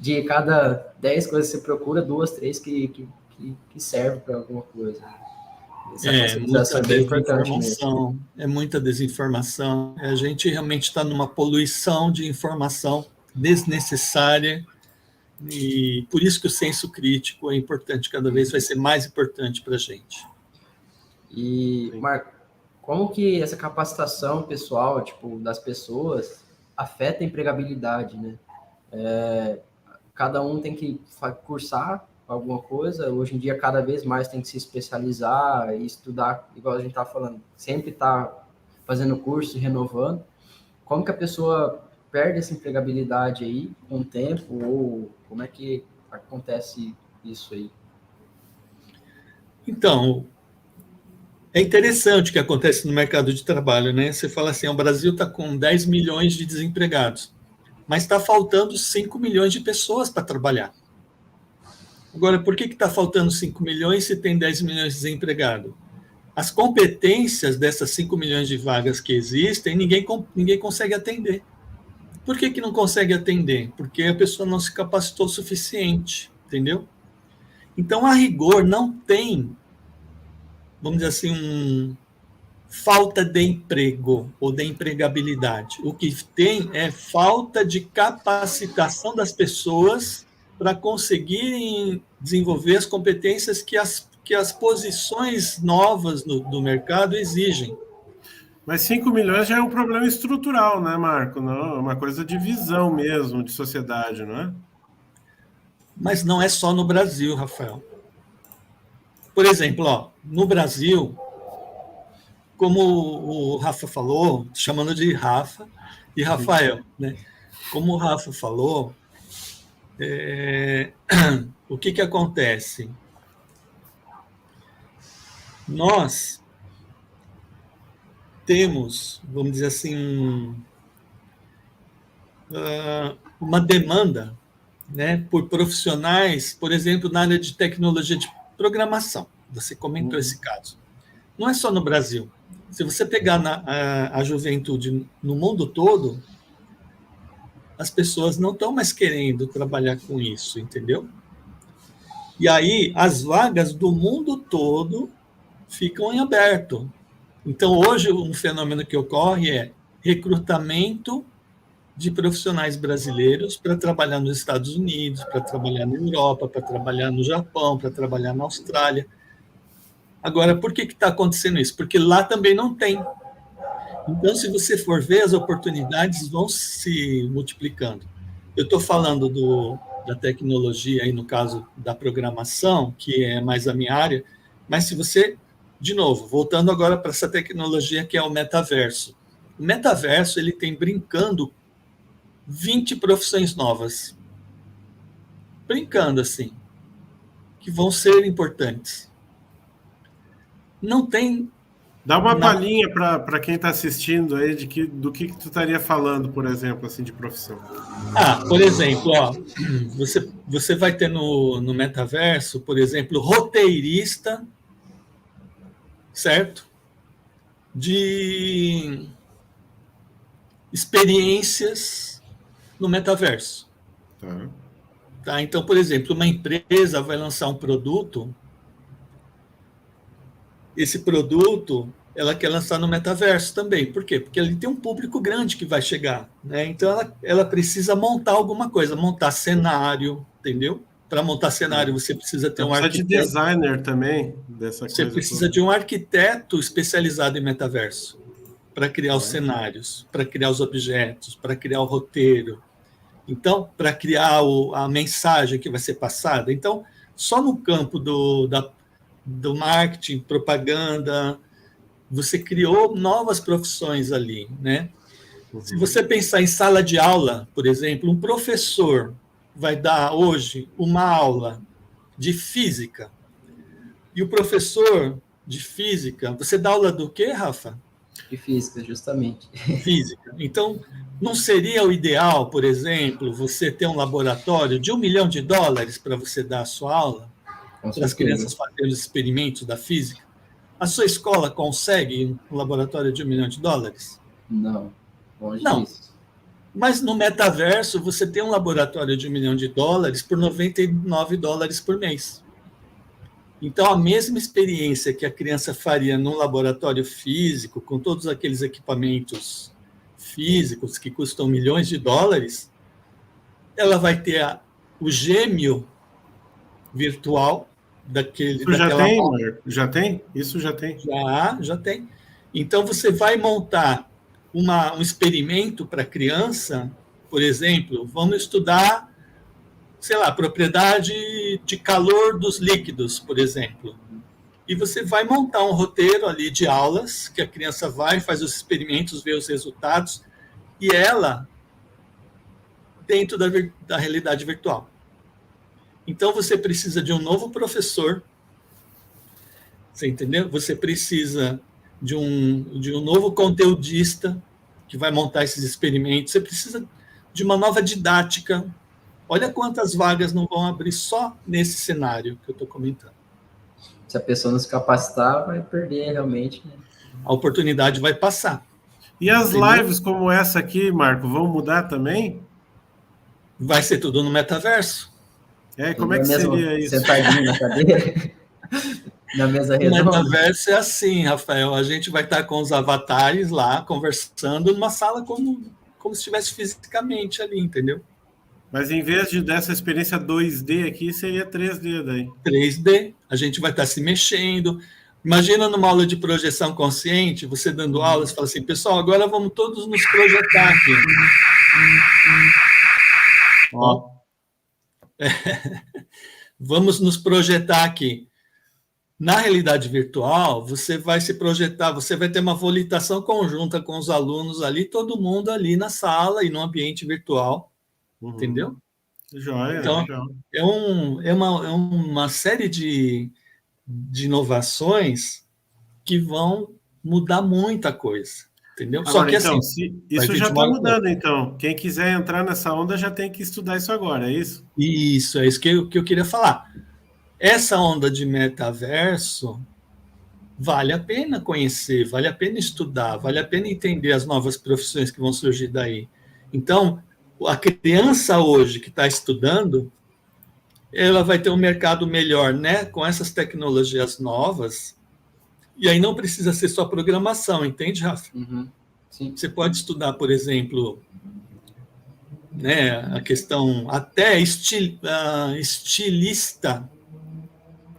de cada 10 coisas que você procura, 2, 3 que servem para alguma coisa. Muita desinformação, muita desinformação. A gente realmente está numa poluição de informação desnecessária e por isso que o senso crítico é importante, cada vez vai ser mais importante para a gente. E, Marco, como que essa capacitação pessoal, tipo, das pessoas afeta a empregabilidade, né? Cada um tem que cursar alguma coisa, hoje em dia cada vez mais tem que se especializar e estudar, igual a gente está falando, sempre está fazendo curso e renovando. Como que a pessoa perde essa empregabilidade aí com o tempo, ou como é que acontece isso aí? Então, é interessante o que acontece no mercado de trabalho, né? Você fala assim, o Brasil está com 10 milhões de desempregados, mas está faltando 5 milhões de pessoas para trabalhar. Agora, por que está faltando 5 milhões se tem 10 milhões de desempregados? As competências dessas 5 milhões de vagas que existem, ninguém consegue atender. Por que não consegue atender? Porque a pessoa não se capacitou o suficiente, entendeu? Então, a rigor, não tem, vamos dizer assim, falta de emprego ou de empregabilidade. O que tem é falta de capacitação das pessoas para conseguirem desenvolver as competências que as posições novas do mercado exigem. Mas 5 milhões já é um problema estrutural, né, Marco? Não, é uma coisa de visão mesmo, de sociedade, não é? Mas não é só no Brasil, Rafael. Por exemplo, no Brasil, como o Rafa falou, chamando de Rafa e Rafael, né? Como o Rafa falou, o que acontece? Nós temos, vamos dizer assim, uma demanda, né, por profissionais, por exemplo, na área de tecnologia de programação. Você comentou esse caso. Não é só no Brasil. Se você pegar a juventude no mundo todo, as pessoas não estão mais querendo trabalhar com isso, entendeu? E aí, as vagas do mundo todo ficam em aberto. Então, hoje, um fenômeno que ocorre é recrutamento de profissionais brasileiros para trabalhar nos Estados Unidos, para trabalhar na Europa, para trabalhar no Japão, para trabalhar na Austrália. Agora, por que está acontecendo isso? Porque lá também não tem. Então, se você for ver, as oportunidades vão se multiplicando. Eu estou falando da tecnologia, aí no caso da programação, que é mais a minha área, mas se você, de novo, voltando agora para essa tecnologia que é o metaverso. O metaverso, ele tem brincando 20 profissões novas. Brincando assim, que vão ser importantes. Não tem... Dá uma palhinha para quem está assistindo aí do que tu estaria falando, por exemplo, assim, de profissão. Por exemplo, você vai ter no metaverso, por exemplo, roteirista, certo? De experiências no metaverso. Tá? Então, por exemplo, uma empresa vai lançar um produto, esse produto ela quer lançar no metaverso também. Por quê? Porque ali tem um público grande que vai chegar, né? Então, ela precisa montar alguma coisa, montar cenário, entendeu? Para montar cenário, você precisa ter um arquiteto. Precisa de designer também dessa coisa. Você precisa de um arquiteto especializado em metaverso para criar os cenários, para criar os objetos, para criar o roteiro. Então, para criar a mensagem que vai ser passada. Então, só no campo do marketing, propaganda, você criou novas profissões ali, né? Se você pensar em sala de aula, por exemplo, um professor vai dar hoje uma aula de física. E o professor de física, você dá aula do quê, Rafa? De física, justamente. Física. Então, não seria o ideal, por exemplo, você ter um laboratório de $1 milhão para você dar a sua aula? Para as crianças fazerem os experimentos da física? A sua escola consegue um laboratório de $1 milhão? Não, longe não. disso. Mas no metaverso, você tem um laboratório de $1 milhão por $99 por mês. Então, a mesma experiência que a criança faria num laboratório físico, com todos aqueles equipamentos físicos que custam $milhões, ela vai ter o gêmeo virtual daquele... Isso já tem, Marco? Já tem? Isso já tem? Já tem. Então, você vai montar um experimento para a criança, por exemplo, vamos estudar, sei lá, propriedade de calor dos líquidos, por exemplo. E você vai montar um roteiro ali de aulas, que a criança vai, faz os experimentos, vê os resultados, e ela dentro da realidade virtual. Então, você precisa de um novo professor, você entendeu? Você precisa de um novo conteudista que vai montar esses experimentos, você precisa de uma nova didática. Olha quantas vagas não vão abrir só nesse cenário que eu estou comentando. Se a pessoa não se capacitar, vai perder realmente, né? A oportunidade vai passar. E as lives como essa aqui, Marco, vão mudar também? Vai ser tudo no metaverso. Como é que seria isso? Sentadinho na cadeira, na mesa redonda. No metaverso é assim, Rafael, a gente vai estar com os avatares lá, conversando numa sala como se estivesse fisicamente ali, entendeu? Mas em vez dessa experiência 2D aqui, seria 3D daí. 3D, a gente vai estar se mexendo. Imagina numa aula de projeção consciente, você dando aulas, fala assim, pessoal, agora vamos todos nos projetar aqui. Ó. Vamos nos projetar aqui. Na realidade virtual, você vai se projetar, você vai ter uma volitação conjunta com os alunos ali, todo mundo ali na sala e no ambiente virtual. Entendeu? Joia, então, é uma série de inovações que vão mudar muita coisa, entendeu? Agora, só que então, assim... isso já está mudando, então. Quem quiser entrar nessa onda já tem que estudar isso agora, é isso? Isso, é isso que eu queria falar. Essa onda de metaverso vale a pena conhecer, vale a pena estudar, vale a pena entender as novas profissões que vão surgir daí. Então, a criança hoje que está estudando, ela vai ter um mercado melhor, né? Com essas tecnologias novas. E aí não precisa ser só programação, entende, Rafa? Sim. Você pode estudar, por exemplo, né, a questão até estilista,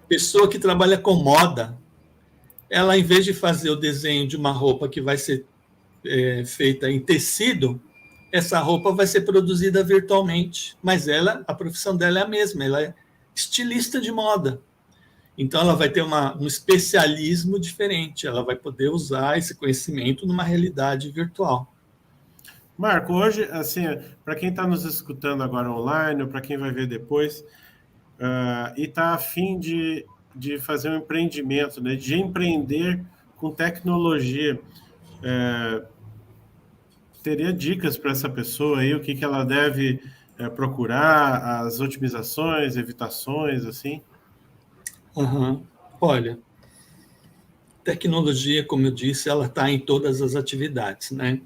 pessoa que trabalha com moda, ela, em vez de fazer o desenho de uma roupa que vai ser feita em tecido, essa roupa vai ser produzida virtualmente, mas a profissão dela é a mesma, ela é estilista de moda. Então, ela vai ter um especialismo diferente, ela vai poder usar esse conhecimento numa realidade virtual. Marco, hoje, assim, para quem está nos escutando agora online, ou para quem vai ver depois, e está a fim de fazer um empreendimento, né, de empreender com tecnologia, teria dicas para essa pessoa aí, o que ela deve procurar, as otimizações, evitações, assim? Uhum. Olha, tecnologia, como eu disse, ela está em todas as atividades, né?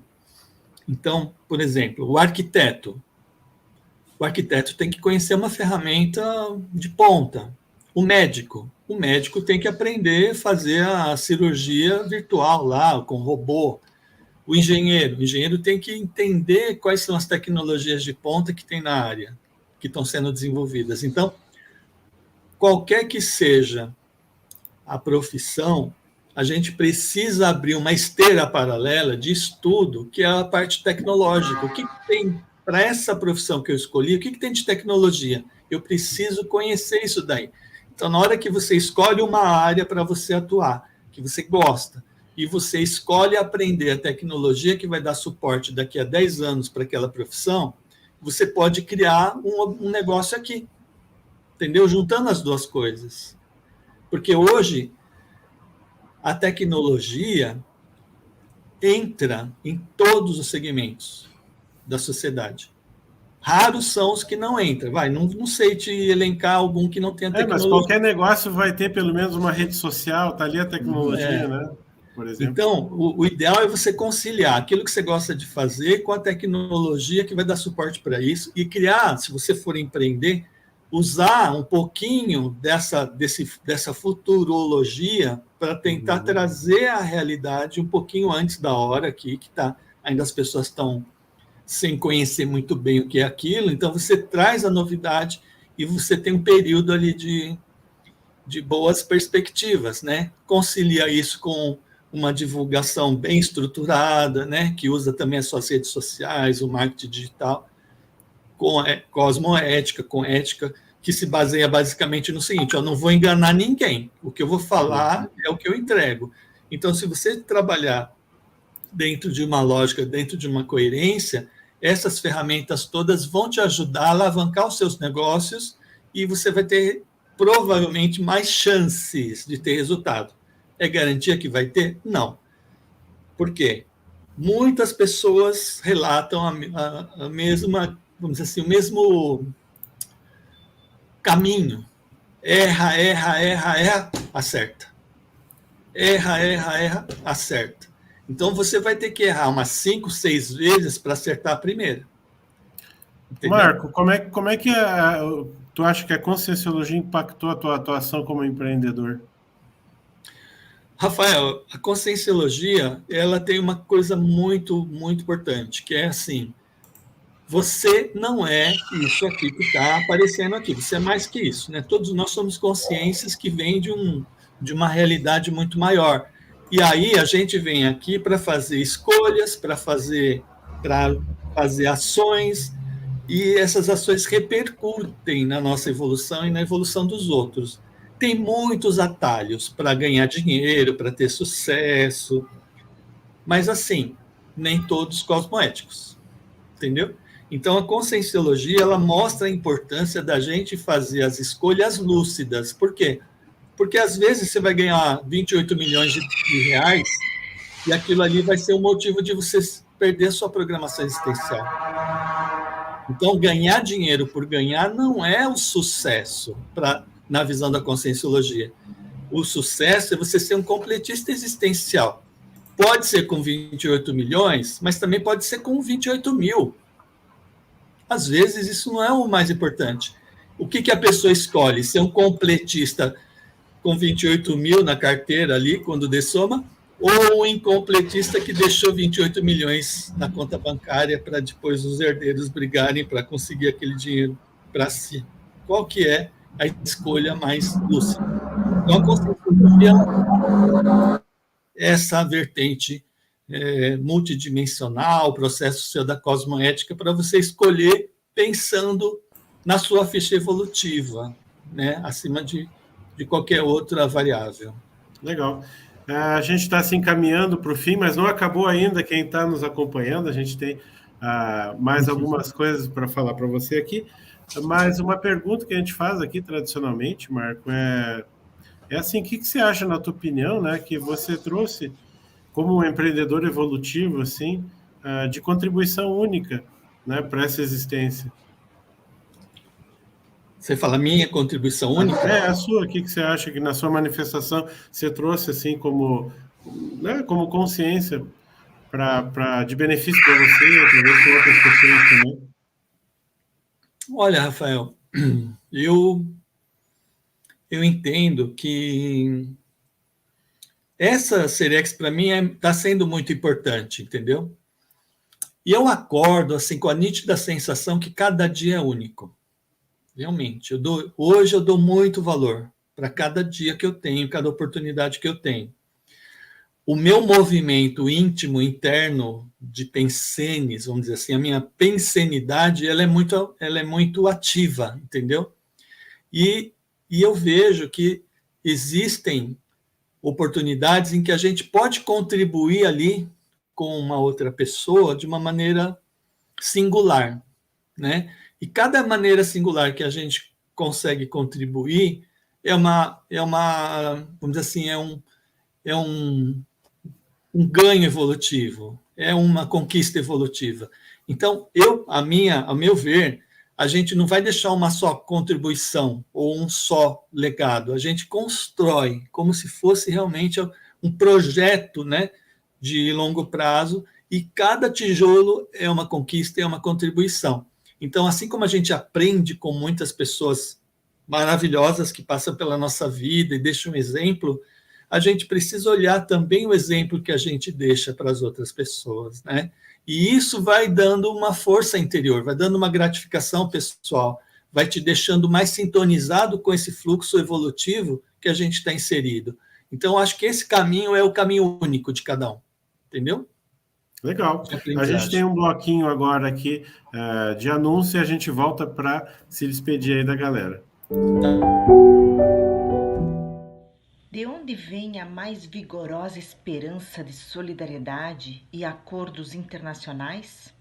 Então, por exemplo, o arquiteto tem que conhecer uma ferramenta de ponta. O médico tem que aprender a fazer a cirurgia virtual lá, com robô. O engenheiro tem que entender quais são as tecnologias de ponta que tem na área, que estão sendo desenvolvidas. Então, qualquer que seja a profissão, a gente precisa abrir uma esteira paralela de estudo, que é a parte tecnológica. O que tem para essa profissão que eu escolhi? O que tem de tecnologia? Eu preciso conhecer isso daí. Então, na hora que você escolhe uma área para você atuar, que você gosta, e você escolhe aprender a tecnologia que vai dar suporte daqui a 10 anos para aquela profissão, você pode criar um negócio aqui, entendeu? Juntando as duas coisas. Porque hoje, a tecnologia entra em todos os segmentos da sociedade. Raros são os que não entram. Não sei te elencar algum que não tenha tecnologia. Mas qualquer negócio vai ter pelo menos uma rede social, tá ali a tecnologia, né? Por exemplo. Então, o ideal é você conciliar aquilo que você gosta de fazer com a tecnologia que vai dar suporte para isso e criar, se você for empreender, usar um pouquinho dessa futurologia para tentar trazer a realidade um pouquinho antes da hora aqui, que ainda as pessoas estão sem conhecer muito bem o que é aquilo, então você traz a novidade e você tem um período ali de boas perspectivas, né? Concilia isso com uma divulgação bem estruturada, né? Que usa também as suas redes sociais, o marketing digital, com cosmoética, com ética, que se baseia basicamente no seguinte: eu não vou enganar ninguém, o que eu vou falar é o que eu entrego. Então, se você trabalhar dentro de uma lógica, dentro de uma coerência, essas ferramentas todas vão te ajudar a alavancar os seus negócios e você vai ter provavelmente mais chances de ter resultado. É garantia que vai ter? Não. Por quê? Muitas pessoas relatam a mesma, vamos dizer assim, o mesmo caminho. Erra, acerta. Erra, acerta. Então, você vai ter que errar umas 5, 6 vezes para acertar a primeira. Entendeu? Marco, como é que tu acha que a Conscienciologia impactou a tua atuação como empreendedor? Rafael, a Conscienciologia, ela tem uma coisa muito, muito importante, que é assim: você não é isso aqui que está aparecendo aqui, você é mais que isso, né? Todos nós somos consciências que vêm de uma realidade muito maior. E aí a gente vem aqui para fazer escolhas, para fazer ações, e essas ações repercutem na nossa evolução e na evolução dos outros. Tem muitos atalhos para ganhar dinheiro, para ter sucesso, mas assim, nem todos cosmoéticos, entendeu? Então, a Conscienciologia, ela mostra a importância da gente fazer as escolhas lúcidas. Por quê? Porque, às vezes, você vai ganhar 28 milhões de reais e aquilo ali vai ser o motivo de você perder a sua programação existencial. Então, ganhar dinheiro por ganhar não é o sucesso na visão da Conscienciologia. O sucesso é você ser um completista existencial. Pode ser com 28 milhões, mas também pode ser com 28 mil. Às vezes, isso não é o mais importante. O que a pessoa escolhe? Ser um completista com 28 mil na carteira ali, quando dê soma, ou o incompletista que deixou 28 milhões na conta bancária para depois os herdeiros brigarem para conseguir aquele dinheiro para si. Qual que é a escolha mais lúcida? Então, a conscienciologia é essa vertente multidimensional, processo seu da cosmoética, para você escolher pensando na sua ficha evolutiva, né, acima de qualquer outra variável. Legal. A gente está se encaminhando para o fim, mas não acabou ainda. Quem está nos acompanhando, a gente tem mais algumas coisas para falar para você aqui. Mas uma pergunta que a gente faz aqui tradicionalmente, Marco, é assim: o que você acha, na tua opinião, né, que você trouxe como um empreendedor evolutivo, assim, de contribuição única, né, para essa existência? Você fala minha contribuição única? A sua. O que você acha que na sua manifestação você trouxe, assim, como, né, como consciência de benefício para você, talvez para outras pessoas também? Olha, Rafael, eu entendo que essa Cerex, para mim, está sendo muito importante, entendeu? E eu acordo assim, com a nítida sensação que cada dia é único. Realmente, hoje eu dou muito valor para cada dia que eu tenho, cada oportunidade que eu tenho. O meu movimento íntimo, interno, de pensenes, vamos dizer assim, a minha pensenidade, ela é muito ativa, entendeu? E eu vejo que existem oportunidades em que a gente pode contribuir ali com uma outra pessoa de uma maneira singular, né? E cada maneira singular que a gente consegue contribuir vamos dizer assim, é um ganho evolutivo, é uma conquista evolutiva. Então, a meu ver, a gente não vai deixar uma só contribuição ou um só legado, a gente constrói como se fosse realmente um projeto, né, de longo prazo, e cada tijolo é uma conquista, é uma contribuição. Então, assim como a gente aprende com muitas pessoas maravilhosas que passam pela nossa vida e deixam um exemplo, a gente precisa olhar também o exemplo que a gente deixa para as outras pessoas, né? E isso vai dando uma força interior, vai dando uma gratificação pessoal, vai te deixando mais sintonizado com esse fluxo evolutivo que a gente está inserido. Então, acho que esse caminho é o caminho único de cada um, entendeu? Legal. A gente tem um bloquinho agora aqui de anúncio e a gente volta para se despedir aí da galera. De onde vem a mais vigorosa esperança de solidariedade e acordos internacionais?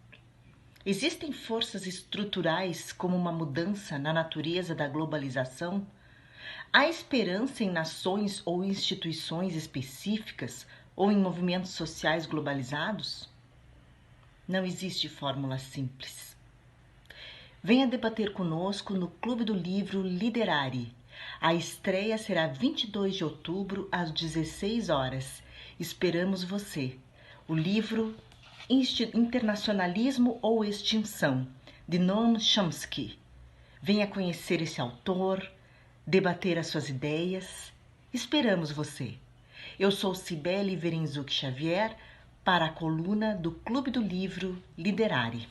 Existem forças estruturais como uma mudança na natureza da globalização? Há esperança em nações ou instituições específicas ou em movimentos sociais globalizados? Não existe fórmula simples. Venha debater conosco no Clube do Livro Liderare. A estreia será 22 de outubro, às 16 horas. Esperamos você. O livro Internacionalismo ou Extinção, de Noam Chomsky. Venha conhecer esse autor, debater as suas ideias. Esperamos você. Eu sou Cibele Verenzuk Xavier, para a coluna do Clube do Livro Liderare.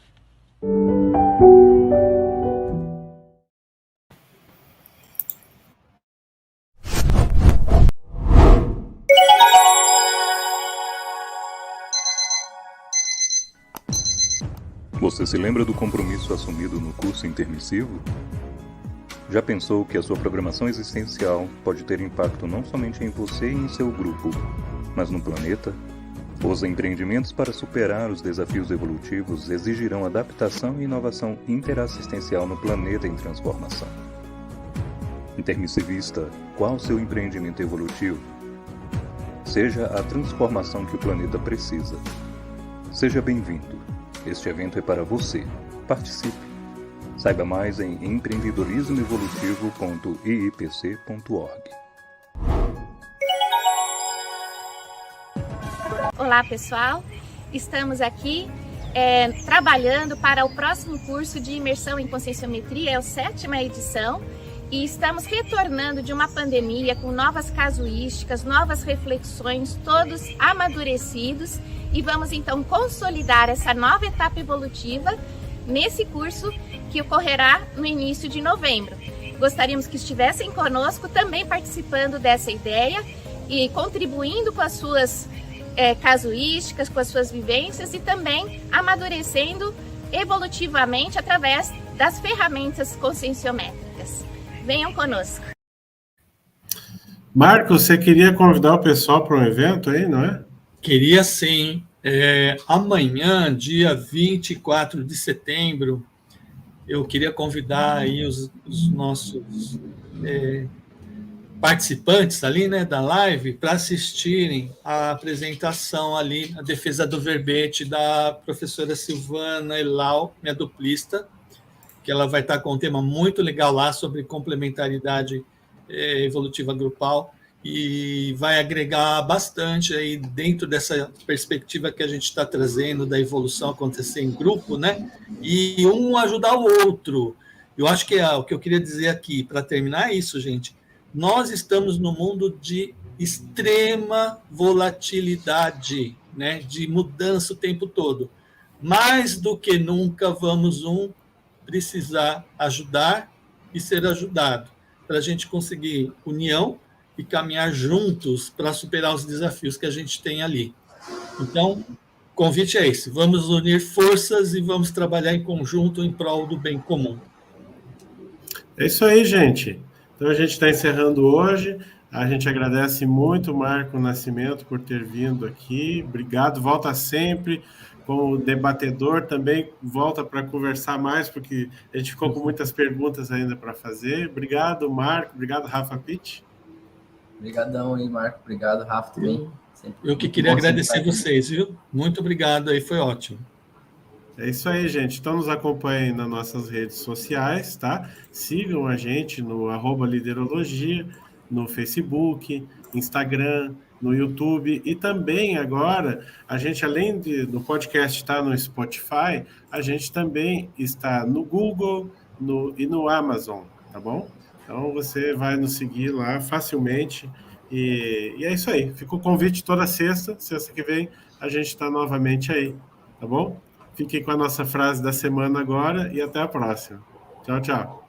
Você se lembra do compromisso assumido no curso intermissivo? Já pensou que a sua programação existencial pode ter impacto não somente em você e em seu grupo, mas no planeta? Os empreendimentos para superar os desafios evolutivos exigirão adaptação e inovação interassistencial no planeta em transformação. Intermissivista, qual o seu empreendimento evolutivo? Seja a transformação que o planeta precisa. Seja bem-vindo. Este evento é para você. Participe. Saiba mais em empreendedorismoevolutivo.iipc.org. Olá, pessoal. Estamos aqui trabalhando para o próximo curso de imersão em conscienciometria, é a 7ª edição, e estamos retornando de uma pandemia com novas casuísticas, novas reflexões, todos amadurecidos, e vamos então consolidar essa nova etapa evolutiva nesse curso que ocorrerá no início de novembro. Gostaríamos que estivessem conosco também participando dessa ideia e contribuindo com as suas casuísticas, com as suas vivências e também amadurecendo evolutivamente através das ferramentas conscienciométricas. Venham conosco. Marcos, você queria convidar o pessoal para um evento aí, não é? Queria sim. Amanhã, dia 24 de setembro, eu queria convidar aí os nossos participantes ali, né, da live, para assistirem à apresentação ali, a defesa do verbete da professora Silvana Elau, minha duplista, que ela vai estar com um tema muito legal lá sobre complementaridade evolutiva grupal e vai agregar bastante aí dentro dessa perspectiva que a gente está trazendo da evolução acontecer em grupo, né? E um ajudar o outro. Eu acho que o que eu queria dizer aqui, para terminar, é isso, gente. Nós estamos no mundo de extrema volatilidade, né? De mudança o tempo todo. Mais do que nunca vamos precisar ajudar e ser ajudado, para a gente conseguir união e caminhar juntos para superar os desafios que a gente tem ali. Então, o convite é esse: vamos unir forças e vamos trabalhar em conjunto em prol do bem comum. É isso aí, gente. Então, a gente está encerrando hoje. A gente agradece muito o Marco Nascimento por ter vindo aqui. Obrigado, volta sempre. Como debatedor também, volta para conversar mais, porque a gente ficou com muitas perguntas ainda para fazer. Obrigado, Marco. Obrigado, Rafa Pitt. Obrigadão aí, Marco. Obrigado, Rafa, também. Eu que queria agradecer vocês, viu? Muito obrigado aí, foi ótimo. É isso aí, gente. Então, nos acompanhem nas nossas redes sociais, tá? Sigam a gente no @liderologia, no Facebook, Instagram, no YouTube, e também agora, a gente, além do podcast estar no Spotify, a gente também está no Google e no Amazon, tá bom? Então, você vai nos seguir lá facilmente, e é isso aí. Fica o convite toda sexta que vem, a gente está novamente aí, tá bom? Fiquem com a nossa frase da semana agora e até a próxima. Tchau, tchau.